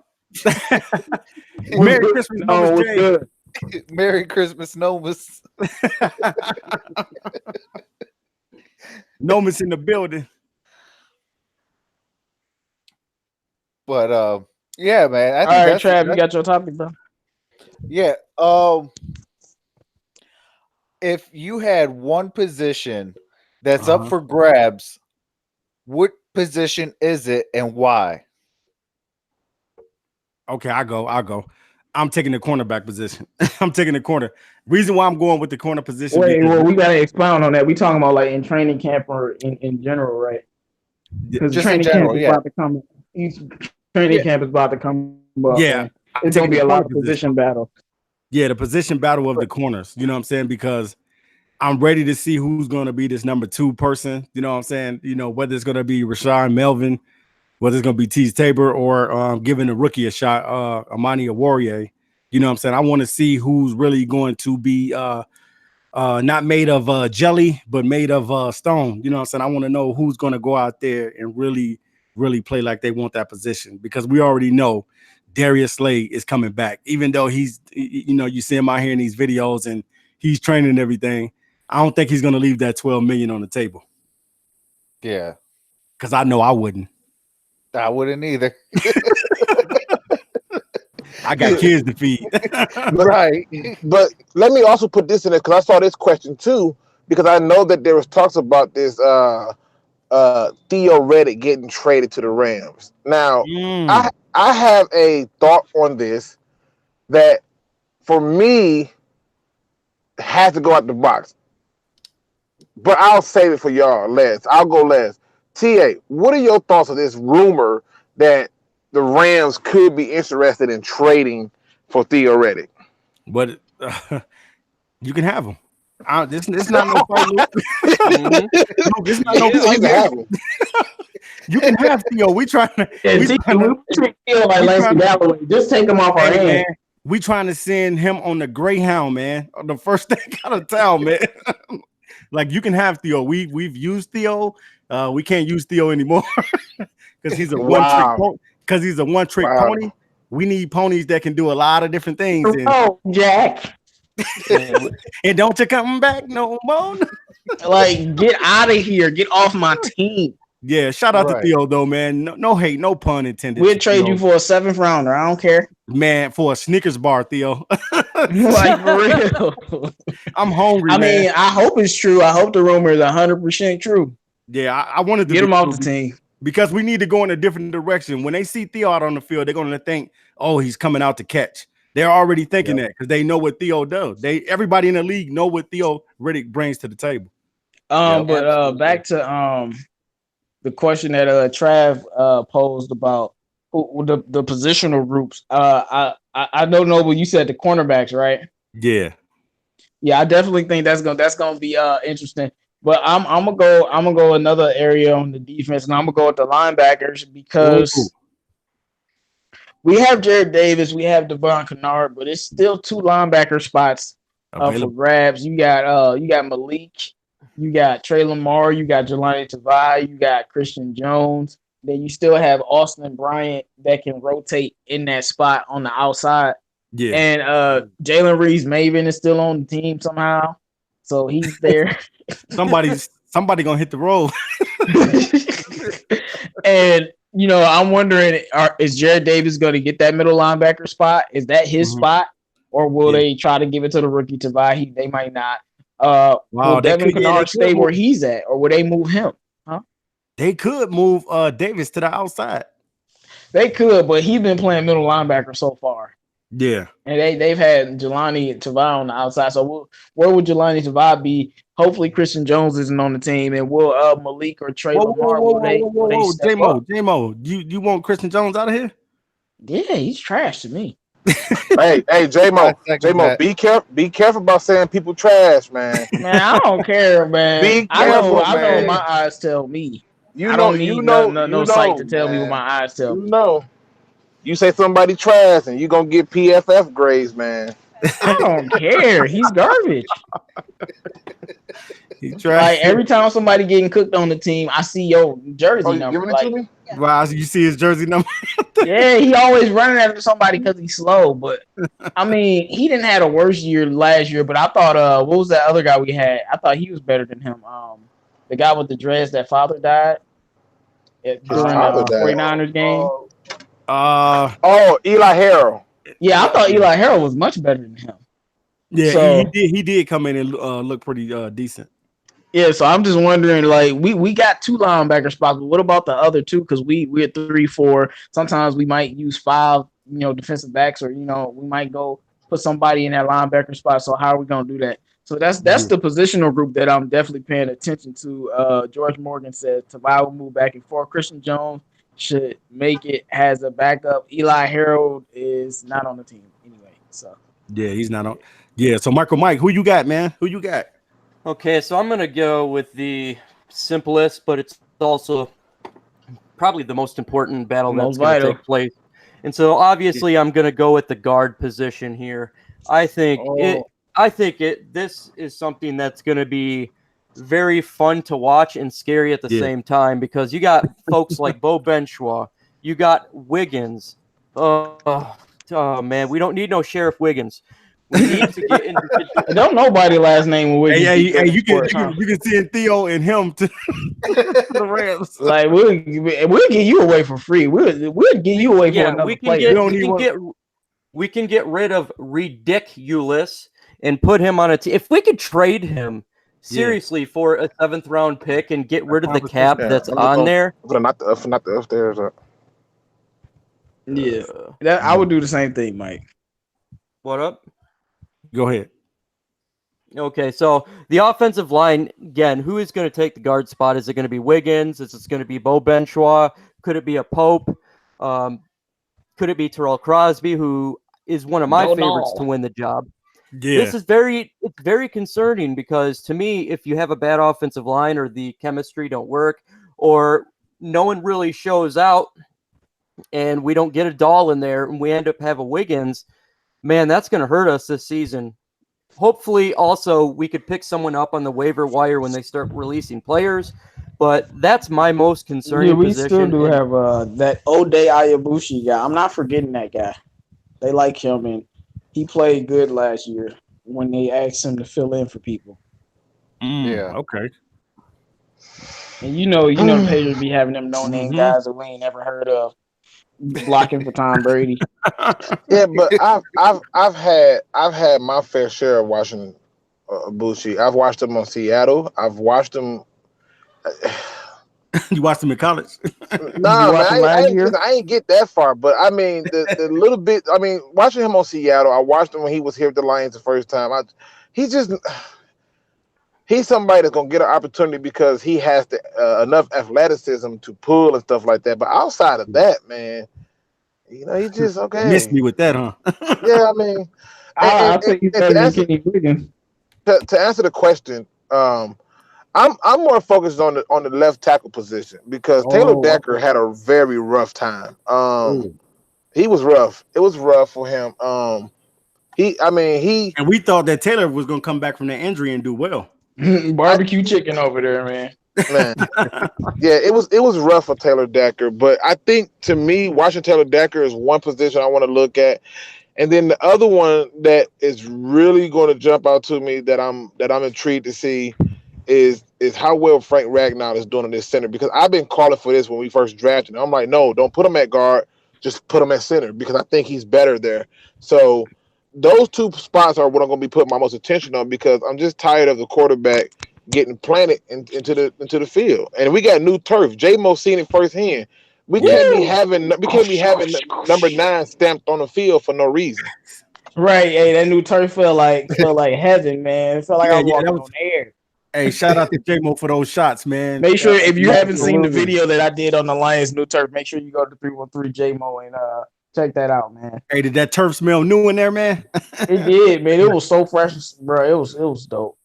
Merry Christmas, No, Miss J. good. Merry Christmas, Novus. Nomus in the building. But yeah, man. I think All right, Trav, you got your topic, bro. Yeah. If you had one position that's up for grabs, what position is it and why? Okay, I'll go. I'm taking the cornerback position. I'm taking the corner. Reason why I'm going with the corner position. Wait, well, we gotta expound on that. We talking about like in training camp or in general, right? Because training camp is about to come. Training camp is about to come up. Yeah, it's gonna be a lot of position battle. Yeah, the position battle of the corners. You know what I'm saying? Because I'm ready to see who's going to be this number 2 person. You know what I'm saying? You know, whether it's going to be Rashad Melvin, whether it's going to be Tease Tabor, or giving the rookie a shot, Amani Oruwariye. You know what I'm saying? I want to see who's really going to be not made of jelly, but made of stone. You know what I'm saying? I want to know who's going to go out there and really play like they want that position, because we already know Darius Slay is coming back. Even though he's, you know, you see him out here in these videos and he's training and everything, I don't think he's going to leave that $12 million on the table. Yeah. Because I know I wouldn't. I wouldn't either. I got kids to feed. Right. But let me also put this in there, because I saw this question too, because I know that there was talks about this Theo Reddick getting traded to the Rams. Now, I have a thought on this that for me has to go out the box. But I'll save it for y'all last. I'll go last. TA, what are your thoughts on this rumor that the Rams could be interested in trading for Theo Reddick? But you can have him. This not no fight. No, this not no fight. You can have Theo. We trying to. Yeah, We trying to we treat Theo like we Lance trying to- Galloway. Just take him off our hey, hands. man, we trying to send him on the Greyhound, man. The first thing out of town, man. Like you can have Theo. We've used Theo. We can't use Theo anymore because he's a Wow. one trick Wow. pony. We need ponies that can do a lot of different things. And, Oh, Jack. and don't you come back no more. Like, get out of here. Get off my team. Yeah, shout out to Right. Theo though, man. No hate, no pun intended. We'll to trade Theo. you for a 7th rounder. I don't care. Man, for a Snickers bar, Theo. Like, for real. I'm hungry. I man. mean, I hope it's true. I hope the rumor is 100% true. Yeah, I wanted to Get be him off true the team. because we need to go in a different direction. When they see Theo out on the field, they're going to think, "Oh, he's coming out to catch." They're already thinking that because they know what Theo does. Everybody in the league know what Theo Riddick brings to the table. But absolutely. back to the question that Trav posed about the positional groups. I don't know, but you said the cornerbacks, right? Yeah, Yeah, I definitely think that's gonna be interesting. But I'm gonna go another area on the defense, and I'm gonna go with the linebackers because Ooh. we have Jared Davis, we have Devon Kennard, but it's still 2 linebacker spots for available. grabs. You got Malik, you got Trey Lamar, you got Jelani Tavai, you got Christian Jones. Then you still have Austin Bryant that can rotate in that spot on the outside. Yeah, And Jalen Reeves-Maven is still on the team somehow. So he's there. somebody gonna hit the roll. And I'm wondering, is Jared Davis going to get that middle linebacker spot? Is that his Mhm. spot? Or will Yeah. they try to give it to the rookie Tavai? They might not. Wow, Will they Devin could- yeah, Kennard they could stay where move- he's at? Or will they move him? They could move Davis to the outside. They could, but he's been playing middle linebacker so far. Yeah, And they've had Jelani Tavai on the outside. So where would Jelani Tavai be? Hopefully Christian Jones isn't on the team. And will Malik or Trey Lamar will they step up? J-Mo, you want Christian Jones out of here? Yeah, he's trash to me. Hey, J-Mo, I second that. be careful about saying people trash, man. Man, I don't care, man. Be I careful, know man. my eyes tell me. You I know, don't need you know, no sight to tell me what my eyes tell You me. know, you say somebody trash, and you gonna get PFF grades, man. I don't care. He's garbage. He tried. Like every time somebody getting cooked on the team, I see your jersey Oh, you number. giving it Like, to me? Wow, you see his jersey number. yeah, he always running after somebody because he's slow. But I mean, he didn't have a worse year last year. But I thought, what was that other guy we had? I thought he was better than him. The guy with the dreads that father died during father the died. 49ers game. Oh, Eli Harrell. Yeah, I thought Eli Harrell was much better than him. Yeah, So- he did come in and look pretty decent. Yeah, so I'm just wondering, like, we got 2 linebacker spots, but what about the other 2? Because we're 3-4. Sometimes we might use 5, defensive backs, or we might go put somebody in that linebacker spot. So how are we gonna do that? So that's the positional group that I'm definitely paying attention to. George Morgan said Tavai will move back and forth. Christian Jones should make it as a backup. Eli Harold is not on the team anyway. So Yeah, he's not on. Yeah, so MicroMike, who you got, man? Who you got? Okay, so I'm going to go with the simplest, but it's also probably the most important battle that's Most going to vital. take place. And so obviously I'm going to go with the guard position here. I think this is something that's going to be very fun to watch and scary at the same time, because you got folks like Bo Benshaw, you got Wiggins. Oh man, we don't need no Sheriff Wiggins. We need to get into don't nobody last name with Wiggins. Hey, you can see Theo and him to the Rams. Like we'll get you away for free. We'll get you away for another player. We can get rid of Ridiculous and put him on a team. If we could trade him seriously for a 7th round pick and get rid of the cap that's on there. Not the upstairs. Yeah, I would do the same thing, Mike. What up? Go ahead. Okay, so the offensive line, again, who is going to take the guard spot? Is it going to be Wiggins? Is it going to be Bo Benshaw? Could it be a Pope? Could it be Terrell Crosby, who is one of my favorites to win the job? Yeah. This is very concerning, because to me, if you have a bad offensive line or the chemistry don't work, or no one really shows out and we don't get a Dahl in there and we end up having Wiggins, man, that's going to hurt us this season. Hopefully, also, we could pick someone up on the waiver wire when they start releasing players. But that's my most concerning position. Still do have that Ode Ayabushi guy. I'm not forgetting that guy. They like him, and he played good last year when they asked him to fill in for people. Yeah. Okay. And you know, the Patriots be having them no-name guys that we ain't never heard of blocking for Tom Brady. Yeah, but I've had my fair share of watching Bushi. I've watched him on Seattle. I've watched him. You watched him in college? Nah, man, I ain't get that far. But I mean, the little bit. I mean, watching him on Seattle, I watched him when he was here with the Lions the first time. He's somebody that's gonna get an opportunity because he has enough athleticism to pull and stuff like that. But outside of that, man, you know, he just okay. Missed me with that, huh? Yeah, I mean, I think he's better than Kenny Wiggins. To answer the question, I'm more focused on the left tackle position because Taylor Decker had a very rough time. He was rough. It was rough for him. And we thought that Taylor was gonna come back from that injury and do well. Barbecue chicken over there, man. Yeah, it was rough for Taylor Decker, but I think to me, watching Taylor Decker is one position I want to look at, and then the other one that is really going to jump out to me that I'm intrigued to see is how well Frank Ragnow is doing in this center, because I've been calling for this when we first drafted him. I'm like, no, don't put him at guard, just put him at center because I think he's better there. So those two spots are what I'm going to be putting my most attention on because I'm just tired of the quarterback getting planted into the field. And we got new turf. J-Mo seen it firsthand. We can't be having number 9 stamped on the field for no reason. Right. Hey, that new turf felt like heaven, man. It felt like I was walking on air. Hey, shout out to J-Mo for those shots, man. Make sure if you haven't seen the video that I did on the Lions new turf, make sure you go to 313 J-Mo and check that out, man. Hey, did that turf smell new in there, man? It did, man. It was so fresh, bro. It was dope.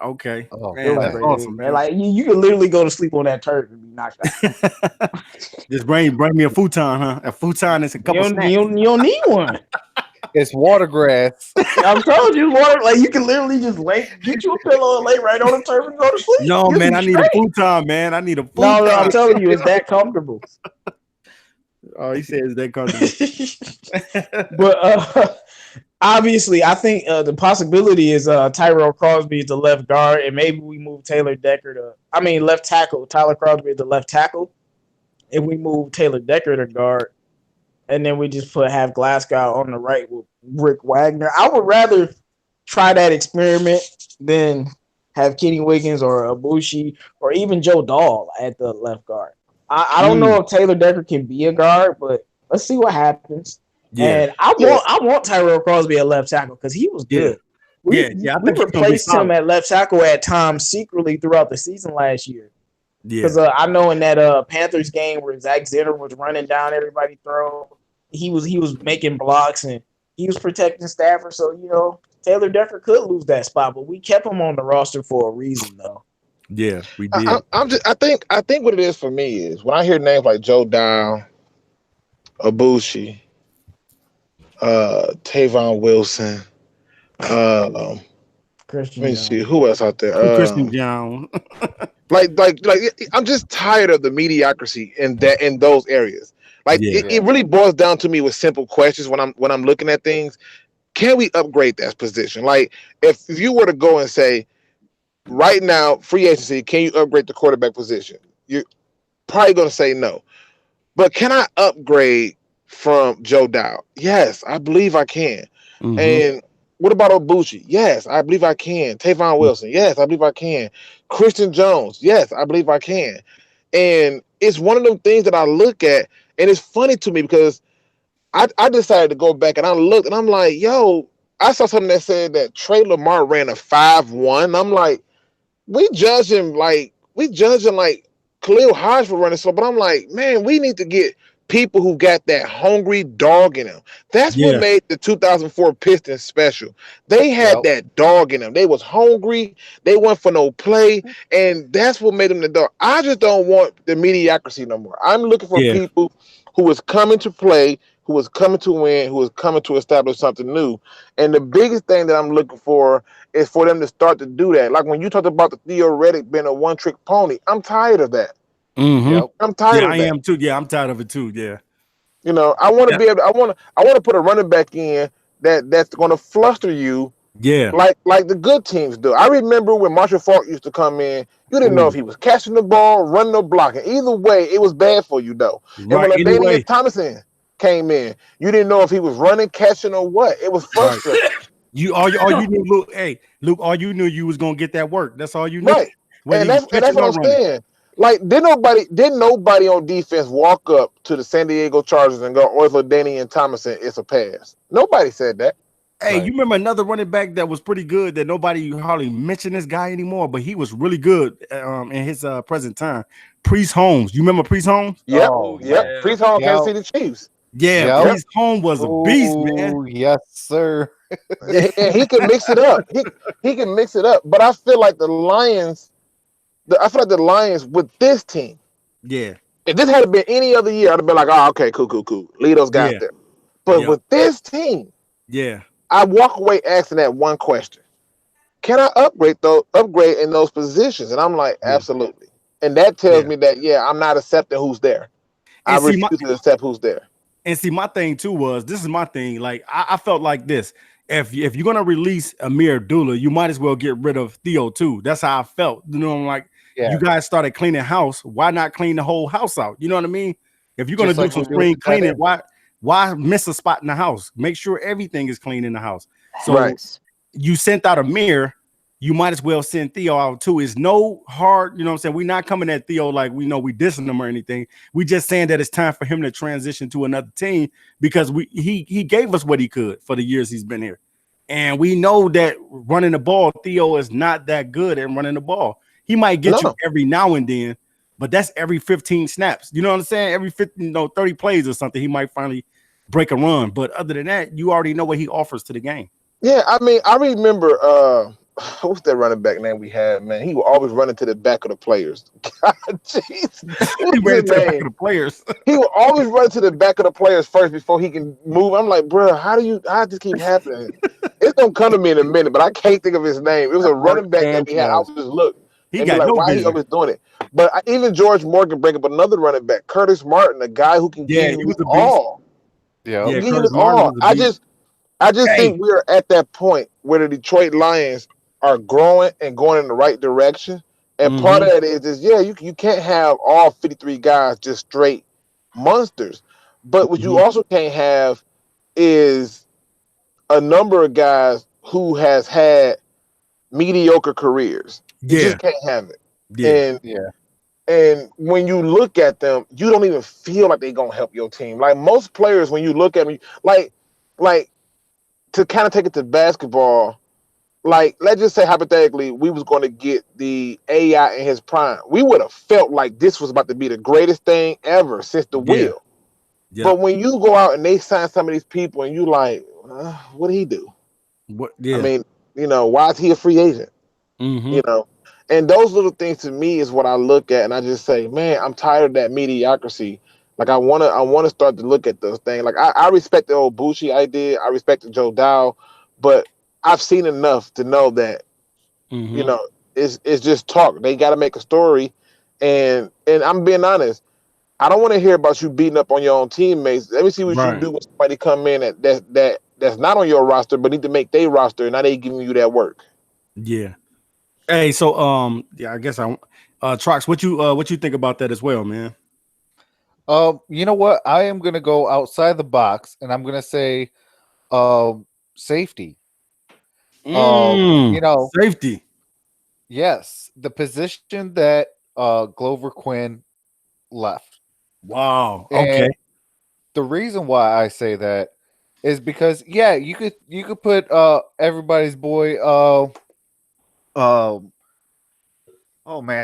Okay. Oh, man, that's awesome, man. Like you could literally go to sleep on that turf and be knocked out. Just bring me a futon, huh? A futon is a couple snacks. You don't need one. It's water grass. I'm telling you, water. Like you can literally just get you a pillow and lay right on the turf and go to sleep. No, man, I need a futon, man. I need a futon. No, I'm telling you, it's that comfortable. Oh, he says that comfortable. But obviously, I think the possibility is Tyrell Crosby is the left guard, and maybe we move Taylor Decker left tackle. Tyler Crosby is the left tackle, and we move Taylor Decker to guard, and then we just have Glasgow on the right with Rick Wagner. I would rather try that experiment than have Kenny Wiggins or Abushi or even Joe Dahl at the left guard. I don't know if Taylor Decker can be a guard, but let's see what happens. Yeah. And I want Tyrell Crosby at left tackle because he was good. We replaced him at left tackle at times secretly throughout the season last year. Yeah, because I know in that Panthers game where Zach Zenner was running down everybody's throat, he was making blocks and he was protecting Stafford. So Taylor Decker could lose that spot, but we kept him on the roster for a reason, though. Yeah, we did. I think what it is for me is when I hear names like Joe Dow, Abushi, Tavon Wilson, Christian. Let me see who else out there. Christian John. like I'm just tired of the mediocrity in those areas. It really boils down to me with simple questions when I'm looking at things. Can we upgrade that position? Like if you were to go and say, right now, free agency, can you upgrade the quarterback position? You're probably going to say no. But can I upgrade from Joe Dow? Yes, I believe I can. Mm-hmm. And what about Obuchi? Yes, I believe I can. Tavon Wilson? Yes, I believe I can. Christian Jones? Yes, I believe I can. And it's one of them things that I look at, and it's funny to me because I decided to go back and I looked and I'm like, yo, I saw something that said that Trey Lamar ran a 5.1. I'm like, we judging like Khalil Hodge for running slow, but I'm like, man, we need to get people who got that hungry dog in them. That's what Yeah. made the 2004 Pistons special. They had that dog in them. They was hungry. They went for no play, and that's what made them the dog. I just don't want the mediocrity no more. I'm looking for Yeah. people who was coming to play, who was coming to win, who was coming to establish something new. And the biggest thing that I'm looking for is for them to start to do that. Like when you talked about the theoretic being a one-trick pony, I'm tired of that. Mhm. I'm tired Yeah, of I that. am too. Yeah, I'm tired of it too. Yeah. You know, I want to Yeah. be able. I want to put a running back in that's going to fluster you Yeah. like the good teams do. I remember when Marshall Faulk used to come in, you didn't know Ooh. if he was catching the ball, running or blocking. Either way, it was bad for you though. And when Right. LaDainian Anyway. Thomason came in, you didn't know if he was running, catching, or what. It was Right. frustrating. All you knew, Luke. Hey, Luke. All you knew you was gonna get that work. That's all you knew. Right. Whether And he was that's catching what or I'm running. saying. Like, didn't nobody on defense walk up to the San Diego Chargers and go, "Oh, if LaDainian Thomason, it's a pass." Nobody said that. Hey, you remember another running back that was pretty good that nobody hardly mentioned this guy anymore, but he was really good in his present time. Priest Holmes. You remember Priest Holmes? Yep. Oh, Yep. man. Priest Hall, Kansas Yep. City Chiefs. Yeah, Yep. Priest Holmes was a beast, man. Oh, yes, sir. And he can mix it up. He can mix it up. But I feel like the Lions with this team, Yeah, if this had been any other year, I'd have been like, oh, okay, cool. Leave those guys yeah, there. But yeah, with this team, yeah, I walk away asking that one question. Can I upgrade in those positions? And I'm like, yeah, absolutely. And that tells yeah. me that, yeah, I'm not accepting who's there. I And see, refuse to accept who's there. my thing too was this is my thing. Like I felt like this. If you're gonna release Amir Abdullah, you might as well get rid of Theo too. That's how I felt. You know, I'm like, Yeah. you guys started cleaning house. Why not clean the whole house out? You know what I mean? If you're gonna Just do like some we're doing spring with tight cleaning, end. why miss a spot in the house? Make sure everything is clean in the house. So Right. you sent out Amir, you might as well send Theo out too. It's no hard, you know what I'm saying? We're not coming at Theo like we know we dissing him or anything. We just saying that it's time for him to transition to another team because he gave us what he could for the years he's been here. And we know that running the ball, Theo is not that good at running the ball. He might get you every now and then, but that's every 15 snaps. You know what I'm saying? Every 15, 30 plays or something, he might finally break a run. But other than that, you already know what he offers to the game. Yeah, I mean, I remember what's that running back name we had, man? He would always run into the back of the players. God, jeez. He What's ran his into the back name? of the players. He would always run to the back of the players first before he can move. I'm like, bro, how does this keep happening? It's gonna come to me in a minute, but I can't think of his name. It was a running back that we had. I would just look He and be got like, no why he vision. always doing it? But even George Morgan bring up another running back, Curtis Martin, a guy who can Yeah, give he you was a beast. all. Yeah. Yeah, Give you Curtis his Martin all. was a beast. I just Hey. think we're at that point where the Detroit Lions are growing and going in the right direction. And part of that is you can't have all 53 guys just straight monsters. But what you also can't have is a number of guys who has had mediocre careers. You Yeah, just can't have it. yeah, And when you look at them, you don't even feel like they're gonna help your team. Like most players, when you look at me, like to kind of take it to basketball, like let's just say hypothetically, we was going to get the AI in his prime. We would have felt like this was about to be the greatest thing ever since the wheel. yeah. But when you go out and they sign some of these people, and you like, what did he do? What? I Yeah. mean, why is he a free agent? Mhm. And those little things to me is what I look at, and I just say, man, I'm tired of that mediocrity. Like I wanna start to look at those things. Like I respect the old Bucci I respected Joe Dow, but I've seen enough to know that Mhm. it's just talk. They got to make a story, and I'm being honest. I don't want to hear about you beating up on your own teammates. Let me see what you Right. do when somebody come in that's not on your roster, but need to make their roster, and now they giving you that work. Yeah. Hey, so yeah, I guess Trox, what you think about that as well, man? You know what? I am gonna go outside the box and I'm gonna say safety. Safety. Yes, the position that Glover Quinn left. Wow. And Okay. the reason why I say that is because you could put everybody's boy oh man,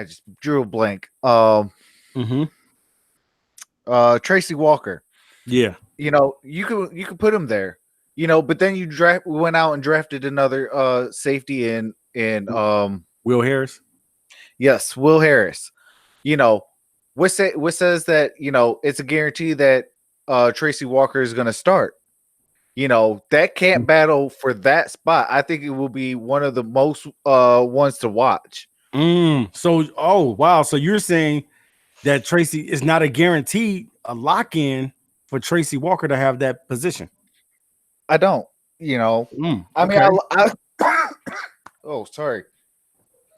I just drew a blank. Mm-hmm. Tracy Walker. Yeah. You know, you could put him there. You know, but then you went out and drafted another safety in Will Harris. Yes, Will Harris. You know, what says that, you know, it's a guarantee that Tracy Walker is going to start. You know, that can't battle for that spot. I think it will be one of the most ones to watch. So, oh, wow. So you're saying that Tracy is not a guarantee, a lock-in for Tracy Walker to have that position? I don't, you know. I mean, oh, sorry.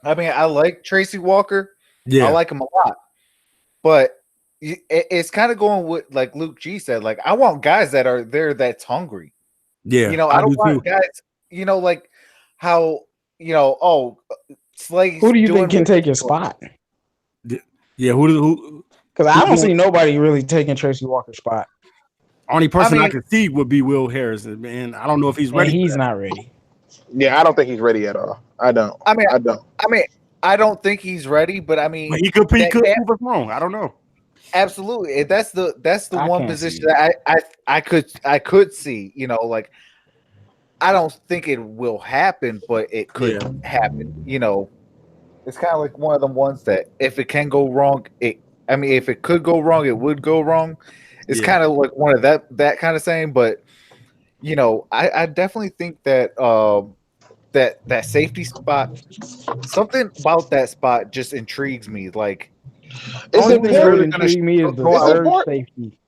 I mean, I like Tracy Walker. Yeah. I like him a lot. But it's kind of going with, like Luke G said, like, I want guys that are there that's hungry. Yeah. You know, I don't want guys, you know, like how, you know, Slade's who do you think can take your spot? Yeah, who? Because I don't see nobody really taking Tracy Walker's spot. Only person I could see would be Will Harris, and I don't know if he's ready. He's not ready. Yeah, I don't think he's ready at all. I don't. I don't think he's ready, but I mean, but he could prove us wrong. I don't know. Absolutely, that's the one position that I could see. You know, like, I don't think it will happen, but it could happen. You know, it's kind of like one of them ones that if it can go wrong, if it could go wrong, it would go wrong. It's kind of like one of that kind of saying, but you know, I definitely think that that safety spot, something about that spot just intrigues me. Like, it's important. Intrigue me is the third safety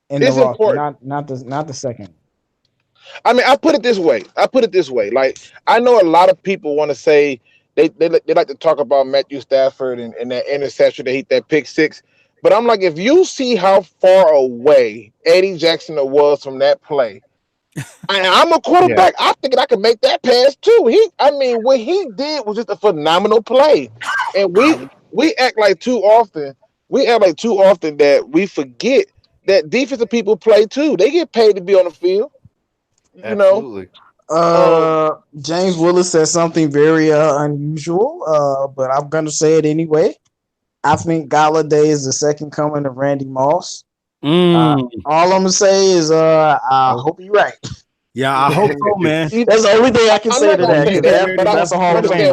in the roster, not the second. I mean, I put it this way. Like, I know a lot of people want to say they like to talk about Matthew Stafford and that interception that hit that pick six. But I'm like, if you see how far away Eddie Jackson was from that play, I'm a quarterback. I think I can make that pass too. What he did was just a phenomenal play. And we act like too often that we forget that defensive people play too. They get paid to be on the field. You know. James Willis said something very unusual, but I'm gonna say it anyway. I think Galladay is the second coming of Randy Moss. All I'm gonna say is I hope you're right. Yeah, I hope so, man. That's the only thing I can say to that. But that's a Hall of Famer.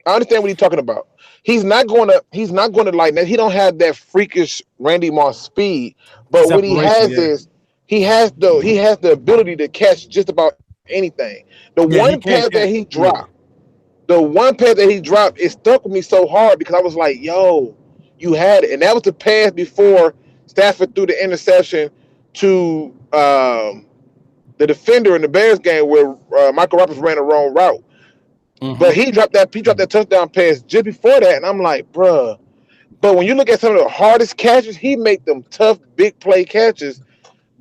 I understand what he's talking about. He's not going to like that. He don't have that freakish Randy Moss speed, but what he has is he has the ability to catch just about anything. The one pass that he dropped, it stuck with me so hard because I was like, yo, you had it. And that was the pass before Stafford threw the interception to the defender in the Bears game where Michael Roberts ran the wrong route. But he dropped that touchdown pass just before that. And I'm like, bruh. But when you look at some of the hardest catches, he make them tough, big play catches.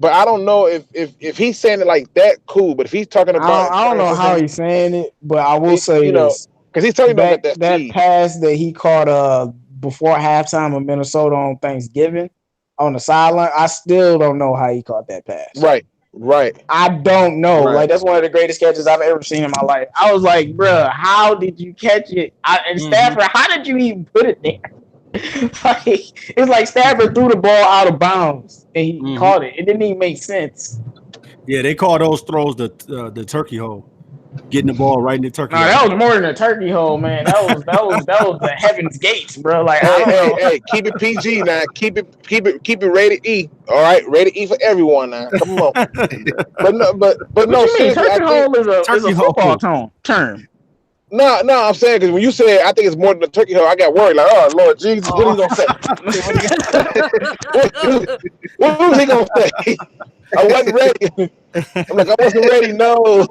But I don't know if he's saying it like that, cool. But if he's talking about, I don't know how he's saying it, but I will say this, because he's talking about that pass that he caught before halftime of Minnesota on Thanksgiving on the sideline. I still don't know how he caught that pass. Right. I don't know. Right. Like, that's one of the greatest catches I've ever seen in my life. I was like, bruh, how did you catch it? And Stafford, how did you even put it there? It's like Stafford threw the ball out of bounds and he caught it. It didn't even make sense. Yeah, they call those throws the turkey hole, getting the ball right in the turkey hole. That was more than a turkey hole, man. That was the heaven's gates, bro. Like, hey, keep it PG now. Keep it rated E. All right, rated E for everyone now. Come on. but no, turkey hole is a football term. No, I'm saying because when you said I think it's more than a turkey hole, I got worried. Like, oh Lord Jesus, what are you gonna say? What was he gonna say? I wasn't ready. I'm like, I wasn't ready. No.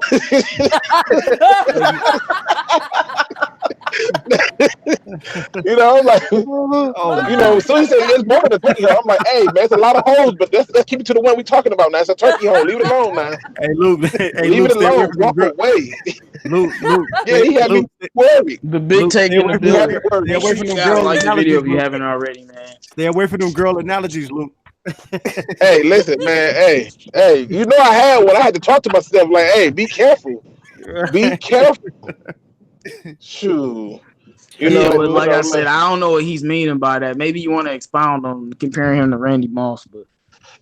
You know, I'm like, you know, so he said it's more than a turkey hole. I'm like, hey man, it's a lot of holes, but let's keep it to the one we're talking about now. It's a turkey hole. Leave it alone now. Hey Luke, leave it alone. Walk away. Luke. Yeah, he had me worried. The big take in the building. Stay away from them girl like the video if you Luke. haven't already, man. Stay away from them girl analogies, Luke. Hey, listen, man. Hey, you know I had one. I had to talk to myself like, hey, be careful. Be careful. Shoot. You Yeah, know, but like I said, man. I don't know what he's meaning by that. Maybe you want to expound on comparing him to Randy Moss, but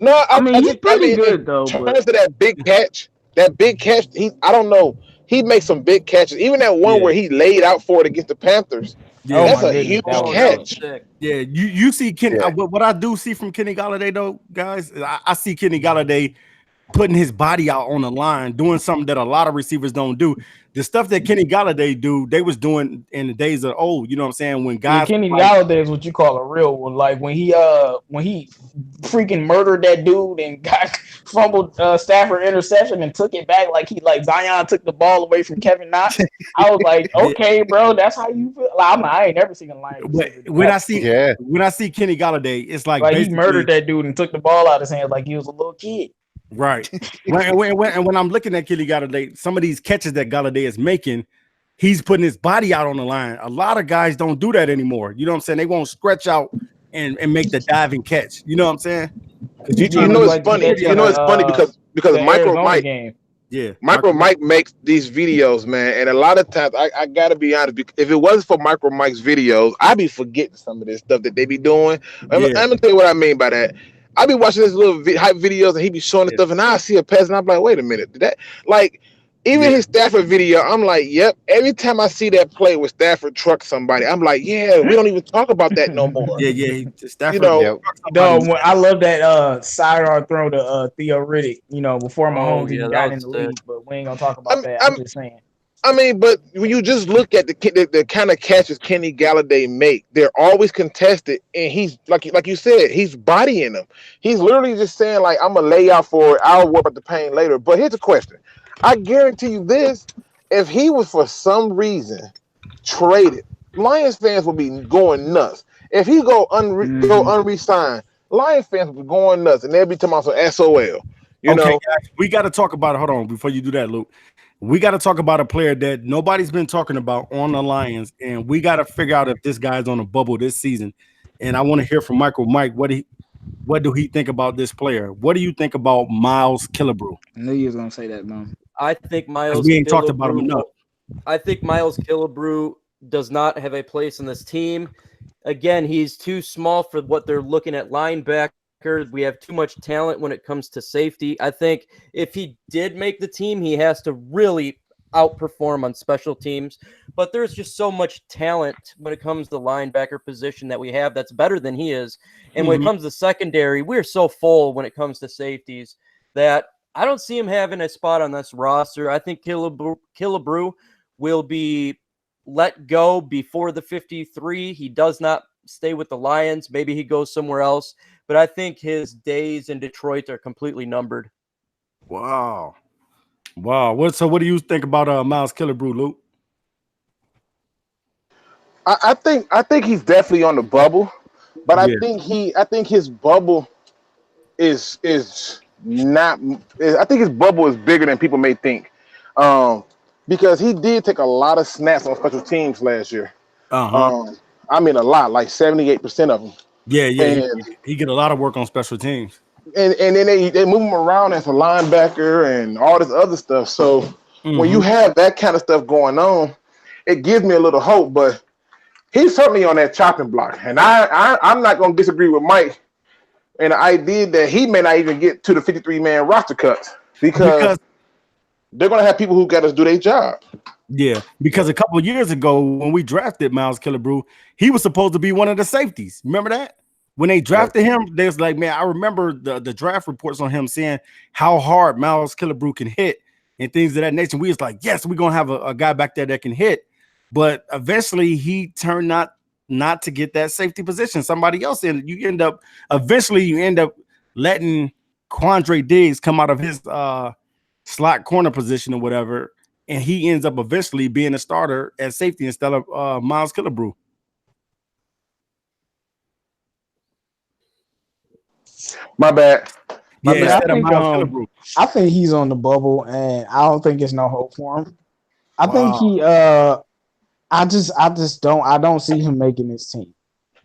No, I mean he's pretty in good though. terms But of that big catch, I don't know. He makes some big catches. Even that one Yeah, where he laid out for it against the Panthers. oh yeah, That's my a goodness, huge that Oh, was that was catch. sick. sick. yeah. You see Kenny. Yeah. What I do see from Kenny Galladay though, guys, I see Kenny Galladay putting his body out on the line, doing something that a lot of receivers don't do. The stuff that Kenny Galladay do, they was doing in the days of old. You know what I'm saying? When Yeah, guys Kenny like, Galladay is what you call a real one. Like when he freaking murdered that dude and got fumbled Stafford interception and took it back like Zion took the ball away from Kevin Knox. I was like, yeah, okay, bro, that's how you feel. Like, I ain't never seen a Lions receiver do when that. I see Yeah. when I see Kenny Galladay, it's like Like he murdered basically that dude and took the ball out of his hands like he was a little kid. right. When I'm looking at Kenny Galladay, some of these catches that Galladay is making, he's putting his body out on the line. A lot of guys don't do that anymore. You know what I'm saying? They won't stretch out and make the diving catch. You know what I'm saying? Because He You trying know to it's like to funny. get pretty, to You know it's funny because the Arizona game. yeah, Micro Mike makes these videos, man, and a lot of times I gotta be honest. If it wasn't for Micro Mike's videos, I'd be forgetting some of this stuff that they be doing. I'm yeah, gonna tell you what I mean by that. I be watching this little hype videos and he be showing the yeah, stuff, and I see a pass, and I'm like, wait a minute, did that like even yeah, his Stafford video? I'm like, yep. Every time I see that play with Stafford truck somebody, I'm like, yeah, we don't even talk about that no more. yeah, yeah. You Stafford, know, Yep. No, I love that sidearm throw to Theo Riddick, before Oh, Mahomes yeah, even that got was in the sick. league, but we ain't gonna talk about I'm, that. I'm I'm just saying. I mean, but when you just look at the kind of catches Kenny Galladay make, they're always contested, and he's like you said, he's bodying them. He's literally just saying like, "I'm gonna lay out for it. I'll work out the pain later." But here's the question: I guarantee you this: if he was for some reason traded, Lions fans would be going nuts. If he go Mm-hmm. unre-signed, Lions fans would be going nuts, and they'll be talking about some SOL. You okay, know, guys, we got to talk about it. Hold on, before you do that, Luke. We got to talk about a player that nobody's been talking about on the Lions, and we got to figure out if this guy's on a bubble this season. And I want to hear from MicroMike. What do he think about this player? What do you think about Miles Killebrew? I knew you was gonna say that, man. I think Because Miles we ain't talked about him Killebrew. enough. I think Miles Killebrew does not have a place in this team. Again, he's too small for what they're looking at linebacker. We have too much talent when it comes to safety. I think if he did make the team, he has to really outperform on special teams. But there's just so much talent when it comes to the linebacker position that we have that's better than he is. And when it comes to secondary, we're so full when it comes to safeties that I don't see him having a spot on this roster. I think Killebrew will be let go before the 53. He does not stay with the Lions. Maybe he goes somewhere else. But I think his days in Detroit are completely numbered. Wow. So what do you think about Miles Killebrew, Luke? I think he's definitely on the bubble, but Yeah. I think his bubble is not. I think his bubble is bigger than people may think, because he did take a lot of snaps on special teams last year. Uh-huh. I mean a lot, like 78% of them, Yeah. and He get a lot of work on special teams. and then they move him around as a linebacker and all this other stuff. So when you have that kind of stuff going on, it gives me a little hope, but. He's certainly on that chopping block, and I'm not going to disagree with Mike and the idea that he may not even get to the 53-man roster cuts because they're going to have people who got to do their job. Yeah, because a couple of years ago when we drafted Miles Killebrew, he was supposed to be one of the safeties. Remember that? When they drafted him, they was like, man, I remember the draft reports on him saying how hard Miles Killebrew can hit and things of that nature. We was like, yes, we're going to have a guy back there that can hit. But eventually he turned not to get that safety position. Somebody else in. You end up letting Quandre Diggs come out of his slot corner position or whatever, and he ends up eventually being a starter at safety instead of Miles Killebrew. My bad. Yeah, Instead of Miles Killebrew. I think he's on the bubble, and I don't think there's no hope for him. I think he I don't see him making this team.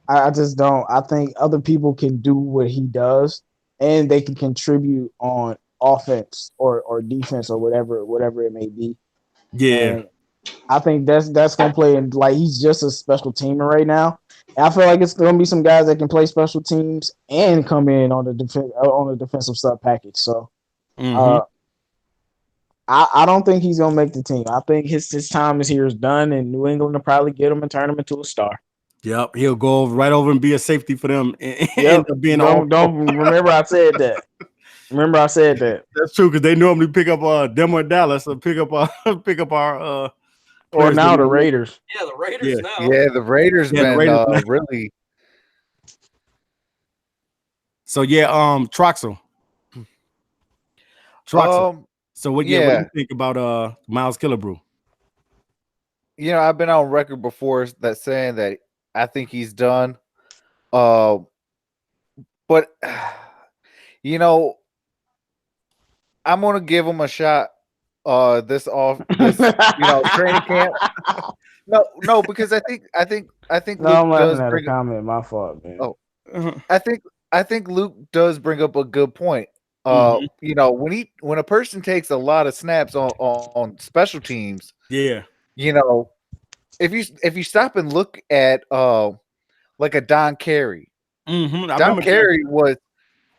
I just don't. I think other people can do what he does, and they can contribute on offense or defense or whatever it may be. Yeah. And I think that's gonna play in like he's just a special teamer right now. And I feel like it's gonna be some guys that can play special teams and come in on the defensive sub package. So Mhm. I don't think he's gonna make the team. I think his time here is done, and New England will probably get him and turn him into a star. Yep, he'll go right over and be a safety for them and Yep. end up being Don't remember I said that. Remember I said that. That's true because they normally pick up them or Dallas or pick up our Or players now that- the Raiders. Yeah, the Raiders Yeah. now. Yeah, the Raiders Yeah, the been Raiders now. really. So yeah, Troxel. So what do you think about Miles Killebrew? You know, I've been on record before that saying that I think he's done. But you know, I'm gonna give him a shot. This training camp. No, because I think No, Luke I'm does laughing at a bring. comment. My fault, man. Oh. I think Luke does bring up a good point. You know, when a person takes a lot of snaps on special teams, Yeah. you know, if you stop and look at like a Don Carey, Don Carey was,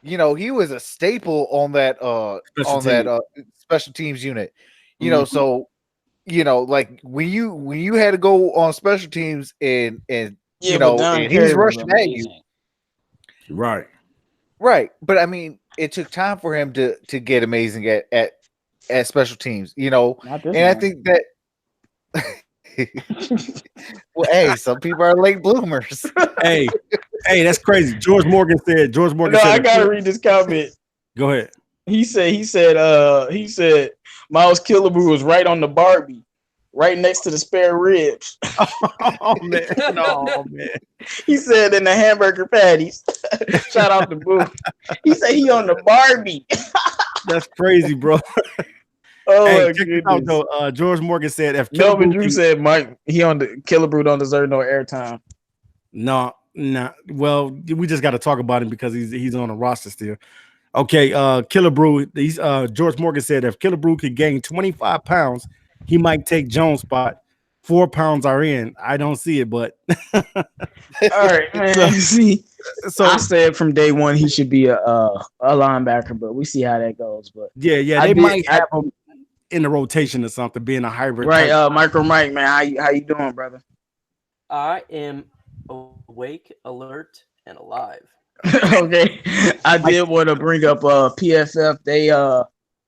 you know, he was a staple on that special teams unit. You know, so you know, like when you had to go on special teams and you know, and he's rushing at you. Right. But I mean, it took time for him to get amazing at special teams, you know. And I think that well, hey, some people are late bloomers. hey, that's crazy. George Morgan said. No, I gotta read this comment. Go ahead. He said Miles Killebrew was right on the Barbie, right next to the spare ribs. Oh man, no man. He said in the hamburger patties. Shout out to Boo. He said he on the Barbie. That's crazy, bro. Oh hey, my check goodness. this out, though. George Morgan said if Melvin Drew said Mike he on the Killebrew don't deserve no airtime. No. Well, we just got to talk about him because he's on the roster still. Okay, Killebrew. George Morgan said if Killebrew could gain 25 pounds, he might take Jones' spot. 4 pounds are in. I don't see it, but all right, man. So I said from day one he should be a linebacker, but we see how that goes. But yeah, they might have him in the rotation or something, being a hybrid. Right, MicroMike, man. How you doing, brother? I am awake, alert, and alive. Okay, I did want to bring up PFF. They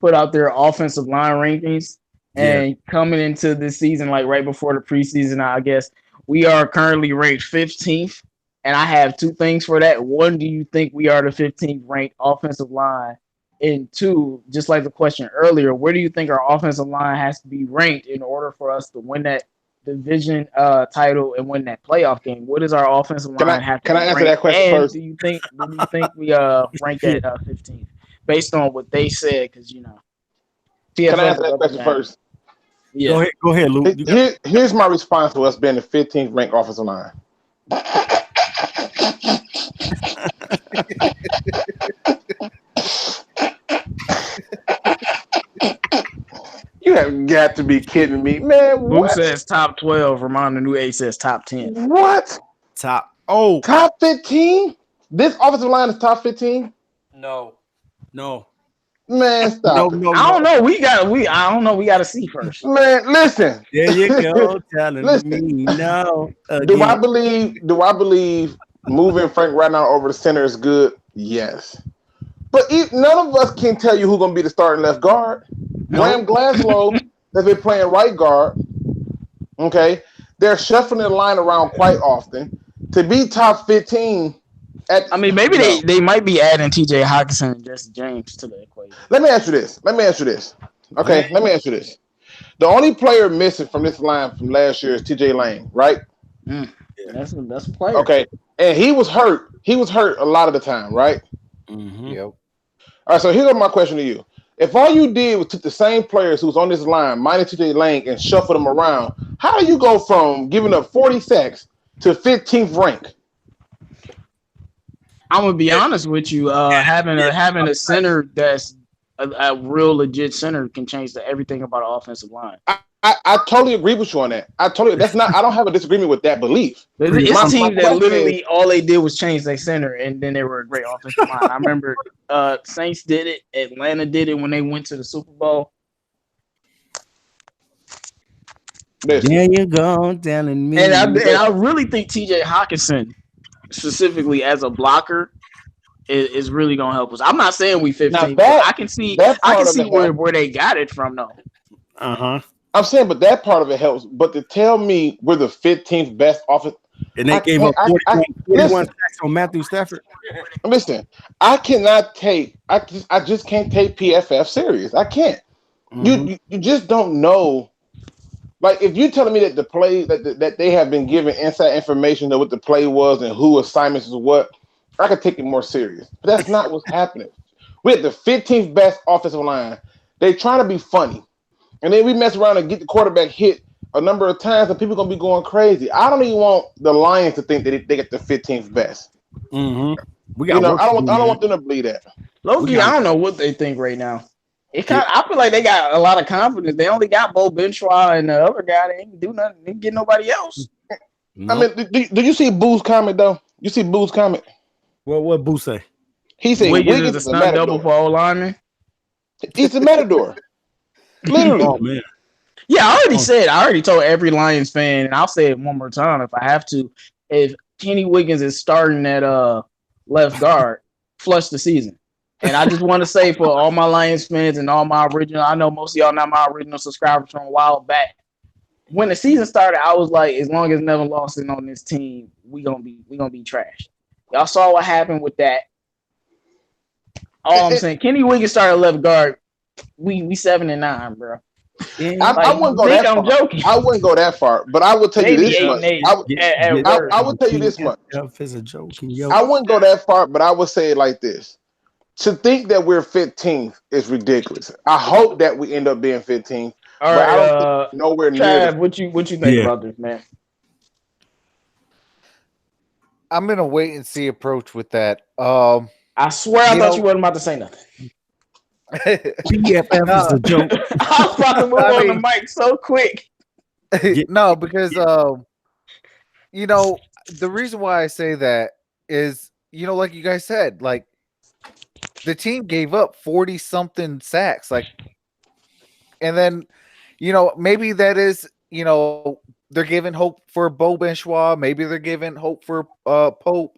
put out their offensive line rankings, and coming into this season, like right before the preseason, I guess we are currently ranked 15th. And I have two things for that. One, do you think we are the 15th ranked offensive line? And two, just like the question earlier, where do you think our offensive line has to be ranked in order for us to win that division title and win that playoff game? What does our offensive line have to be? Can I answer that question first? Do you think we rank at 15th based on what they said? Because you know, can I answer that question first? Yeah, go ahead, Luke. Here's my response to us being the 15th ranked offensive line. You have got to be kidding me, man. Who says top 12? Ramon the New A says top 10. What? Top 15? This offensive line is top 15? No. Man, stop. No. I don't know. We gotta see first. Man, listen. There you go. Telling me no. Do I believe moving Frank right now over the center is good? Yes. But none of us can tell you who's going to be the starting left guard. Graham Glasgow has been playing right guard. Okay. They're shuffling the line around quite often. To be top 15. Maybe they might be adding TJ Hawkinson and Jesse James to the equation. Let me ask you this. Okay. Let me ask you this. The only player missing from this line from last year is TJ Lane, right? That's a player. Okay. And he was hurt. He was hurt a lot of the time, right? Mm-hmm. Yep. All right, so here's my question to you. If all you did was took the same players who's on this line, minus TJ Lane, and shuffle them around, how do you go from giving up 40 sacks to 15th rank? I'm gonna be honest with you. Having a center that's a real legit center can change everything about an offensive line. I totally agree with you on that. I don't have a disagreement with that belief. It's teams that question literally all they did was change their center, and then they were a great offensive line. I remember Saints did it, Atlanta did it when they went to the Super Bowl. Listen, There you go, telling me. And I really think TJ Hawkinson, specifically as a blocker, is really gonna help us. I'm not saying we 15, but I can see where they got it from though. I'm saying, but that part of it helps. But to tell me we're the 15th best offense, and they gave up 41 sacks on Matthew Stafford. Listen, I cannot take. I just can't take PFF serious. I can't. You just don't know. Like if you're telling me that the play that they have been given inside information of what the play was and who assignments is what, I could take it more serious. But that's not what's happening. We're the 15th best offensive line. They trying to be funny. And then we mess around and get the quarterback hit a number of times, and people gonna be going crazy. I don't even want the Lions to think that they get the 15th best. We got I don't want them to believe that. Low-key, I don't know what they think right now. I feel like they got a lot of confidence. They only got Bo Benshaw and the other guy. They ain't do nothing. They didn't get nobody else. Nope. I mean, did you see Boo's comment though? You see Boo's comment? Well, what Boo say? He said Wiggins is a stunt double for O lineman. He's a matador. Literally. Oh man. Yeah, I already told every Lions fan, and I'll say it one more time if I have to. If Kenny Wiggins is starting at left guard, flush the season. And I just want to say for all my Lions fans and all my original, I know most of y'all not my original subscribers from a while back. When the season started, I was like, as long as Nevin Lawson on this team, we gonna be trash. Y'all saw what happened with that. All I'm saying, Kenny Wiggins started left guard. We 7-9, bro. I wouldn't go that far. Joking. I wouldn't go that far, but I would tell you this much. I would tell you this much. It's a joke. I wouldn't go that far, but I would say it like this. To think that we're 15th is ridiculous. I hope that we end up being 15th. All right, I don't think nowhere near. What you think about this, man? I'm in a wait and see approach with that. I swear I thought you wasn't about to say nothing. PFF is a joke. I was about to move on the mic so quick. No, because the reason why I say that is, like you guys said, like the team gave up 40 something sacks, and then maybe that is they're giving hope for Bo Benshaw, maybe they're giving hope for Pope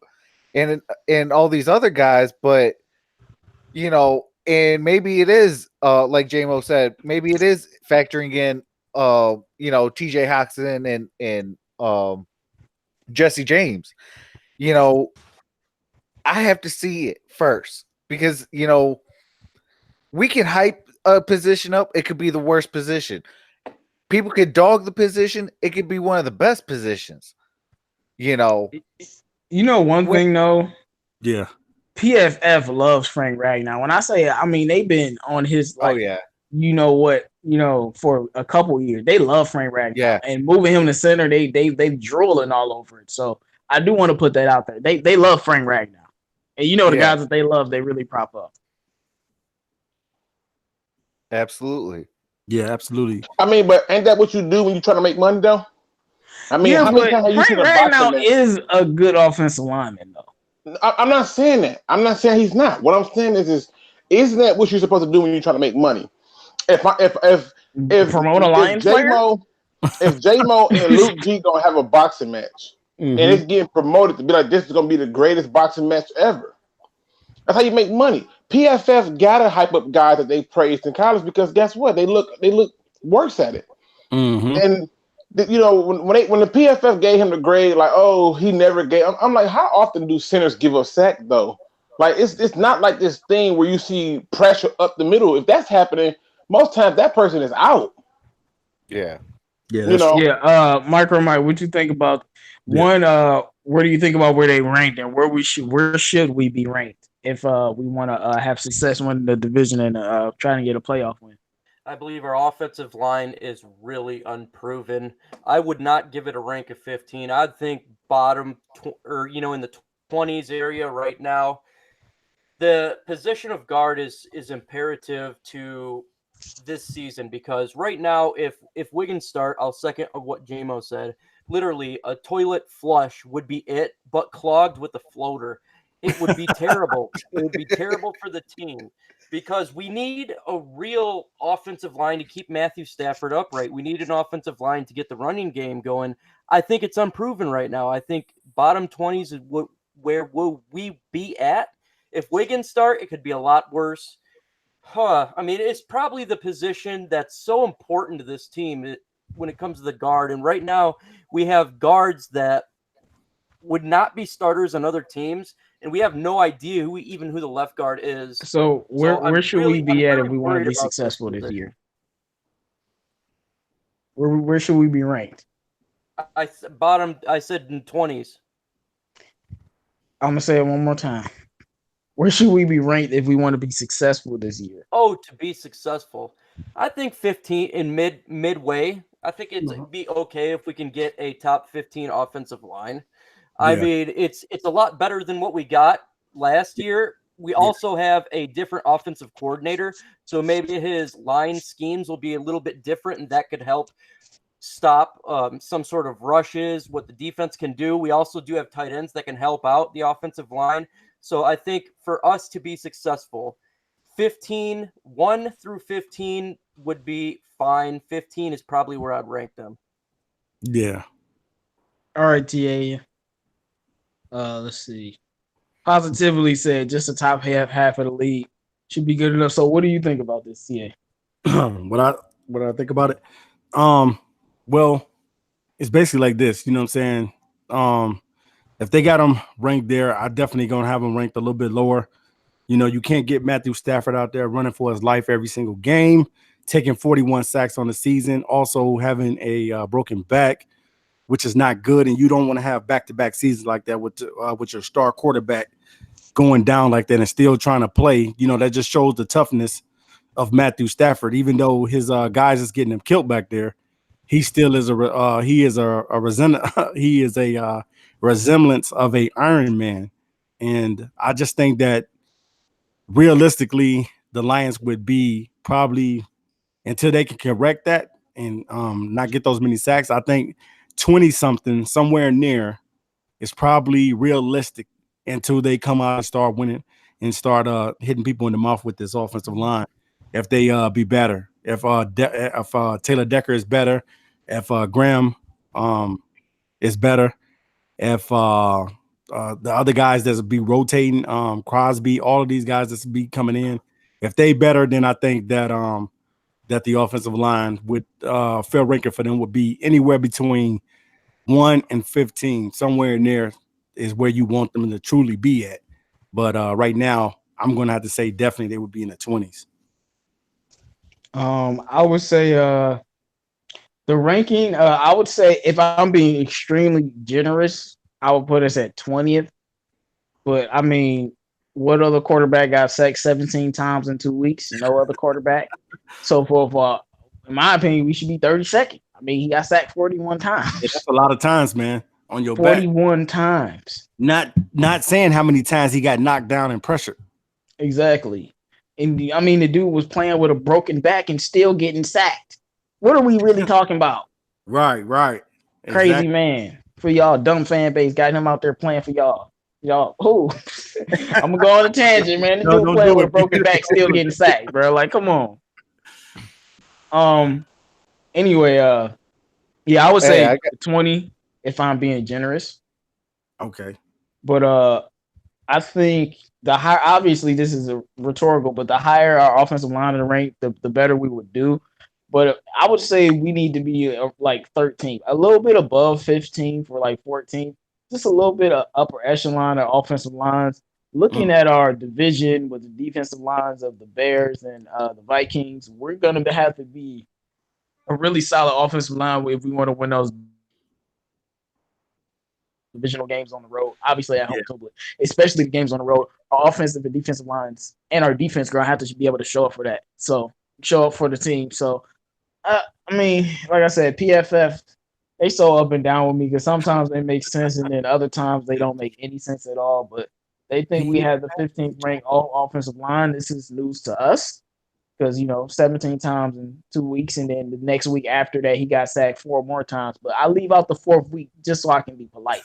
and all these other guys, but and maybe it is like JMO said, maybe it is factoring in TJ Hawkinson and Jesse James. I have to see it first because we can hype a position up, it could be the worst position. People could dog the position, it could be one of the best positions. One thing though. Yeah. PFF loves Frank Ragnow. When I say, I mean they've been on his for a couple years. They love Frank Ragnow. Yeah. And moving him to center, they drooling all over it. So I do want to put that out there. They love Frank Ragnow. And the guys that they love, they really prop up. Absolutely. Yeah, absolutely. I mean, but ain't that what you do when you try to make money though? I mean, how many times have you seen a Frank boxer Ragnow is a good offensive lineman though. I'm not saying that. I'm not saying he's not. What I'm saying is isn't that what you're supposed to do when you're trying to make money? If promote a Lions player? If J-Mo and Luke G gonna have a boxing match and it's getting promoted to be like this is gonna be the greatest boxing match ever. That's how you make money. PFF gotta hype up guys that they praised in college because guess what? They look worse at it. And when the PFF gave him the grade, like, oh, he never gave. I'm like, how often do centers give a sack though? Like, it's not like this thing where you see pressure up the middle. If that's happening, most times that person is out. Yeah. MicroMike, what you think about one? Where do you think about where they ranked and where should we be ranked if we want to have success winning the division and trying to get a playoff win? I believe our offensive line is really unproven. I would not give it a rank of 15. I'd think bottom in the 20s area right now. The position of guard is imperative to this season, because right now, if Wiggins start, I'll second what JMO said. Literally, a toilet flush would be it, but clogged with a floater. It would be terrible. It would be terrible for the team, because we need a real offensive line to keep Matthew Stafford upright. We need an offensive line to get the running game going. I think it's unproven right now. I think bottom 20s is where will we be at. If Wiggins start, it could be a lot worse. I mean, it's probably the position that's so important to this team when it comes to the guard. And right now, we have guards that would not be starters on other teams, and we have no idea who the left guard is. So where should we be at if we want to be about successful this year? Where should we be ranked? I said in 20s. I'm gonna say it one more time. Where should we be ranked if we want to be successful this year? Oh, to be successful, I think 15 in midway. I think it'd be okay if we can get a top 15 offensive line. I mean, it's a lot better than what we got last year. We also have a different offensive coordinator, so maybe his line schemes will be a little bit different, and that could help stop some sort of rushes, what the defense can do. We also do have tight ends that can help out the offensive line. So I think for us to be successful, 1 through 15 would be fine. 15 is probably where I'd rank them. Yeah. All right, TA. Let's see. Positively said just the top half of the league should be good enough. So what do you think about this, TA? What I think about it? Well, it's basically like this, you know what I'm saying? If they got them ranked there, I definitely gonna have them ranked a little bit lower. You know, you can't get Matthew Stafford out there running for his life every single game, taking 41 sacks on the season, also having a broken back, which is not good. And you don't want to have back-to-back seasons like that with your star quarterback going down like that and still trying to play. You know, that just shows the toughness of Matthew Stafford. Even though his guys is getting him killed back there, he still is a resemblance of a Iron Man. And I just think that realistically, the Lions would be probably, until they can correct that and not get those many sacks, I think 20-something, somewhere near, is probably realistic until they come out and start winning and start hitting people in the mouth with this offensive line. If they be better, if Taylor Decker is better, if Graham is better, if the other guys that'll be rotating, Crosby, all of these guys that's be coming in, if they better, then I think that that the offensive line would fair ranking for them would be anywhere between 1 and 15, somewhere in there is where you want them to truly be at. But right now, I'm going to have to say definitely they would be in the 20s. I would say the ranking, I would say if I'm being extremely generous, I would put us at 20th. But I mean, what other quarterback got sacked 17 times in 2 weeks? No other quarterback. So for in my opinion, we should be 32nd. I mean, he got sacked 41 times. Yeah, that's a lot of times, man, on your 41 back. times. Not saying how many times he got knocked down and pressured. Exactly. And I mean, the dude was playing with a broken back and still getting sacked. What are we really talking about? Right. Crazy Exactly. Man. For y'all dumb fan base, got him out there playing for y'all. Who? I'm gonna go on a tangent, man. This dude playing with a broken back, still getting sacked, bro. Like, come on. Anyway, yeah, I would say 20 if I'm being generous. Okay. But I think the higher, obviously this is a rhetorical, but the higher our offensive line in the rank, the better we would do. But I would say we need to be like 13, a little bit above 15 for like 14, just a little bit of upper echelon of offensive lines. Looking at our division with the defensive lines of the Bears and the Vikings, we're going to have to be a really solid offensive line if we want to win those divisional games on the road. Obviously at home too, but especially the games on the road, our offensive and defensive lines and our defense going to have to be able to show up for that. So show up for the team. So, I mean, like I said, PFF, they so up and down with me because sometimes they make sense and then other times they don't make any sense at all. But they think we have the 15th ranked offensive line. This is news to us. because 17 times in 2 weeks, and then the next week after that he got sacked 4 more times. But I leave out the 4th week just so I can be polite.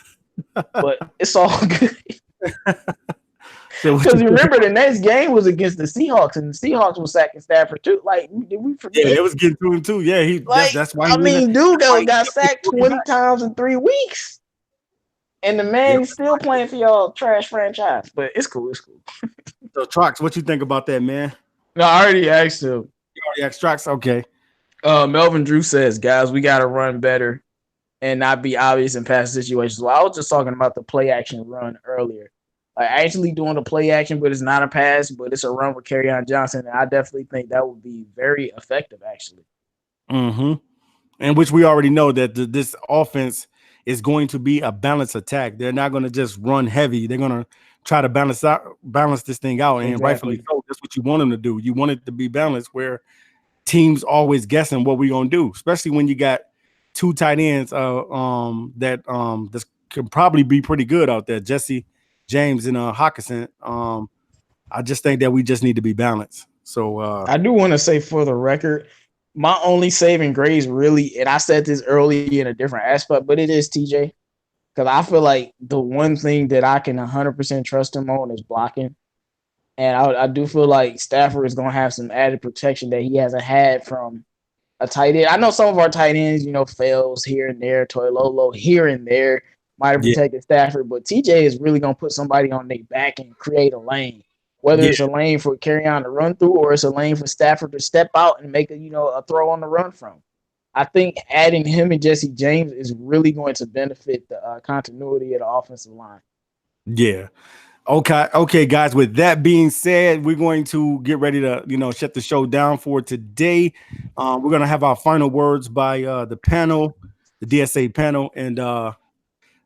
But it's all good. So Because remember, the next game was against the Seahawks, and the Seahawks was sacking Stafford too. Like, did we forget? yeah, it was getting to him too. Yeah, that's why. Dude got sacked 20 times in 3 weeks, and the man is still playing for y'all trash franchise. But it's cool. It's cool. So, Trox, what you think about that, man? No, I already asked him. You already asked Trox? Okay. Melvin Drew says, guys, we got to run better and not be obvious in past situations. Well, I was just talking about the play action run earlier. Like actually doing the play action, but it's not a pass, but it's a run with Kerryon Johnson. And I definitely think that would be very effective, actually. Mm-hmm. And which we already know that this offense is going to be a balanced attack. They're not going to just run heavy. They're going to try to balance this thing out. And rightfully so, that's what you want them to do. You want it to be balanced where teams always guessing what we're going to do, especially when you got 2 tight ends that this can probably be pretty good out there, Jesse James and Hawkinson. I just think that we just need to be balanced. So I do want to say, for the record, my only saving grace really, and I said this early in a different aspect, but it is TJ. Because I feel like the one thing that I can 100% trust him on is blocking. And I do feel like Stafford is going to have some added protection that he hasn't had from a tight end. I know some of our tight ends, fails here and there, Toilolo here and there might have protected Stafford, but TJ is really going to put somebody on their back and create a lane, whether it's a lane for Kerryon to run through or it's a lane for Stafford to step out and make a throw on the run from. I think adding him and Jesse James is really going to benefit the continuity of the offensive line. Yeah. Okay, guys. With that being said, we're going to get ready to, shut the show down for today. We're going to have our final words by the panel, the DSA panel, and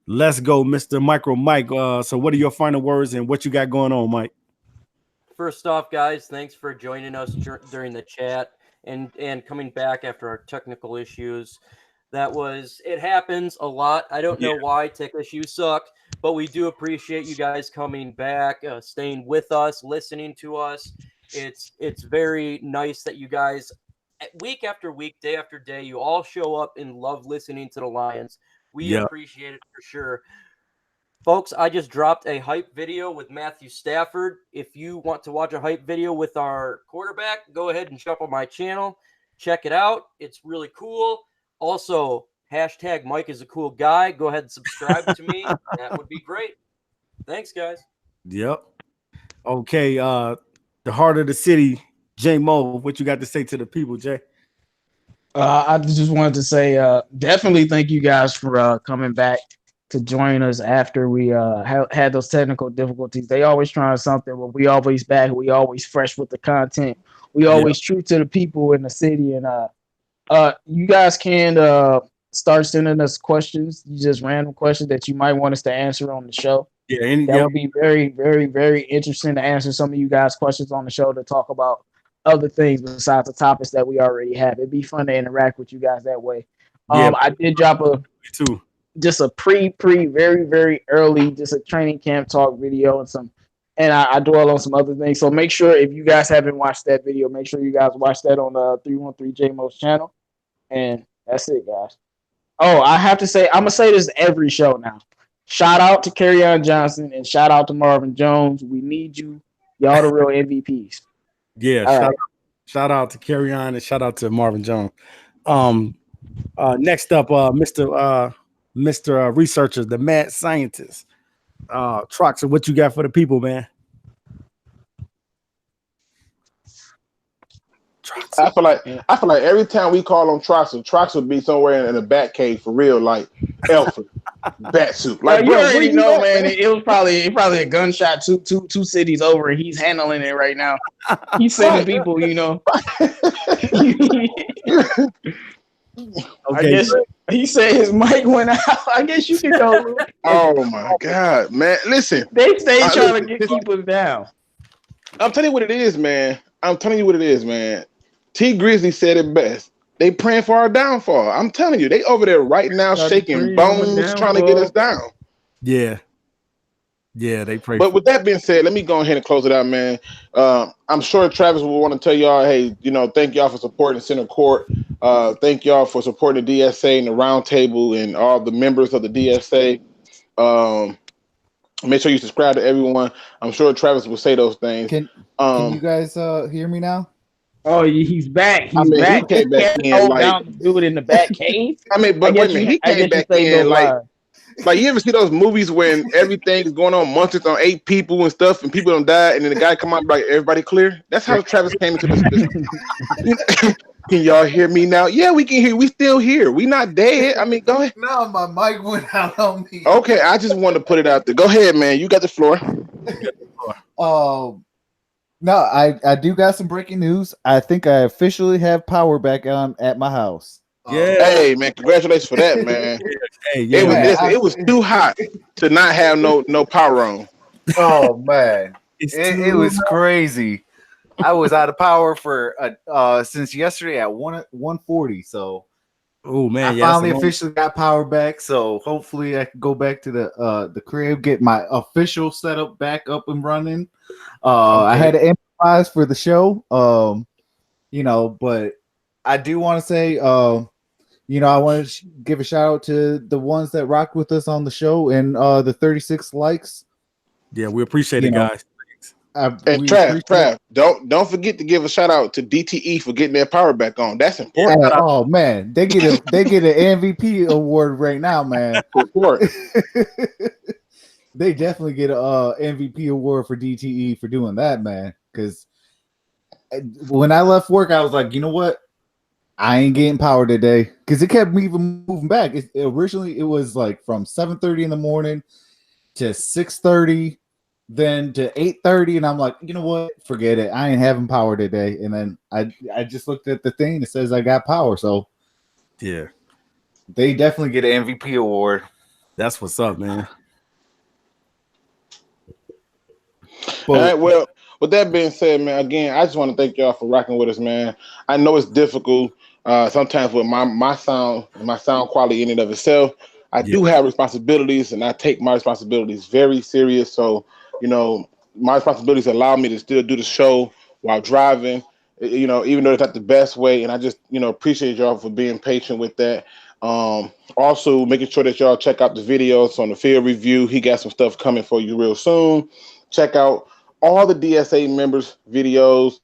let's go, Mr. MicroMike. So what are your final words and what you got going on, Mike? First off, guys, thanks for joining us during the chat and coming back after our technical issues. It happens a lot. I don't know why tech issues suck, but we do appreciate you guys coming back, staying with us, listening to us. It's very nice that you guys, week after week, day after day, you all show up and love listening to the Lions. We appreciate it for sure. Folks, I just dropped a hype video with Matthew Stafford. If you want to watch a hype video with our quarterback, go ahead and jump on my channel. Check it out. It's really cool. Also, hashtag Mike is a cool guy. Go ahead and subscribe to me. That would be great. Thanks, guys. Yep. Okay. The heart of the city, J Mo, what you got to say to the people, Jay? I just wanted to say definitely thank you guys for coming back to join us after we had those technical difficulties. They always trying something, but we always back. We always fresh with the content. We always true to the people in the city. And you guys can start sending us questions, just random questions that you might want us to answer on the show. That would be very, very, very interesting to answer some of you guys' questions on the show, to talk about other things besides the topics that we already have. It'd be fun to interact with you guys that way. I did drop a very, very early, just a training camp talk video and I dwell on some other things. So make sure, if you guys haven't watched that video, make sure you guys watch that on the 313 JMO's channel. And that's it, guys. Oh, I have to say, I'm going to say this every show now. Shout out to Kerryon Johnson and shout out to Marvin Jones. We need you. Y'all the real MVPs. Yeah, shout out to Kerryon and shout out to Marvin Jones. Next up, Mr. Researcher, the mad scientist. Troxel, what you got for the people, man? I feel like every time we call on Troxel would be somewhere in a bat cave for real, like Alfred, bat suit. Like, you already know, man. It was probably a gunshot two cities over, and he's handling it right now. He's saving people, I guess he said his mic went out. I guess you can go. Oh my God, man! Listen, they stay trying to keep us down. I'm telling you what it is, man. T Grizzly said it best. They praying for our downfall. I'm telling you, they over there right now shaking bones, trying to get us down. Yeah. Yeah, they pray. But with that being said, let me go ahead and close it out, man. I'm sure Travis will want to tell y'all, hey, thank y'all for supporting Center Court. Thank y'all for supporting the DSA and the Roundtable and all the members of the DSA. Make sure you subscribe to everyone. I'm sure Travis will say those things. Can you guys hear me now? Oh, he's back. I He's mean, back. he came back in Hold like. down the dude in the back cave. I mean, but wait a minute, he came back in like you ever see those movies when everything is going on, monsters on 8 people and stuff, and people don't die, and then the guy come out like everybody clear. That's how Travis came into this. Can y'all hear me now? Yeah, we can hear. We still here. We not dead. I mean, go ahead. No, my mic went out on me. Okay, I just wanted to put it out there. Go ahead, man. You got the floor. No, I do got some breaking news. I think I officially have power back on at my house. Yeah. Hey, man, congratulations for that, man. Hey, yeah, it was too hot to not have no power on. Oh man, it was crazy. I was out of power for since yesterday at 1:40. So, oh man, I finally officially got power back. So hopefully I can go back to the crib, get my official setup back up and running. I had to improvise for the show, but I do want to say, I want to give a shout out to the ones that rocked with us on the show and the 36 likes. Yeah, we appreciate it, guys. And Trav, don't forget to give a shout out to DTE for getting their power back on. That's important. Oh man, they get an MVP award right now, man. They definitely get a MVP award for DTE for doing that, man. Because when I left work, I was like, you know what? I ain't getting power today because it kept me moving back. Originally, it was like from 7:30 in the morning to 6:30. Then to 8:30, and I'm like, you know what? Forget it. I ain't having power today. And then I just looked at the thing that says I got power. So yeah, they definitely get an MVP award. That's what's up, man. All right, well, with that being said, man, again, I just want to thank y'all for rocking with us, man. I know it's difficult sometimes with my sound and my sound quality in and of itself. I do have responsibilities, and I take my responsibilities very serious. So, my responsibilities allow me to still do the show while driving, even though it's not the best way. And I just, appreciate y'all for being patient with that. Also, making sure that y'all check out the videos on the field review. He got some stuff coming for you real soon. Check out all the DSA members' videos.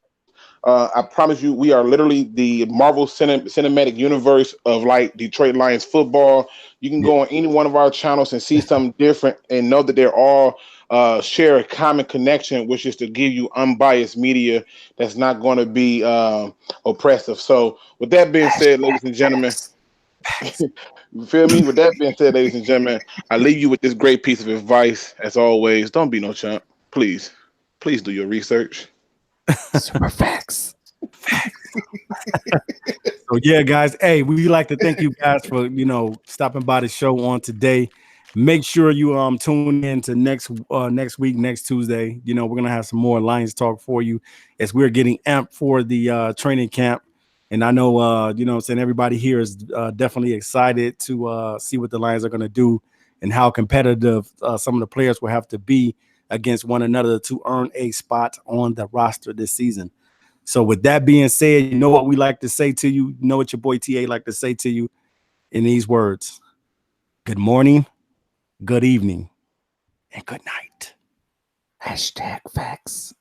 I promise you, we are literally the Marvel cinematic universe of like Detroit Lions football. You can go on any one of our channels and see something different and know that they're all share a common connection, which is to give you unbiased media that's not going to be oppressive. So with that being said, ladies and gentlemen, you feel me? With that being said, ladies and gentlemen, I leave you with this great piece of advice. As always, don't be no chump. Please do your research. Super facts. So yeah, guys. Hey, we like to thank you guys for stopping by the show on today. Make sure you tune in to next week, next Tuesday. We're gonna have some more Lions talk for you as we're getting amped for the training camp. And I know everybody here is definitely excited to see what the Lions are gonna do and how competitive some of the players will have to be against one another to earn a spot on the roster this season. So with that being said, you know what we like to say to you. You know what your boy TA like to say to you in these words. Good morning, good evening, and good night. #facts.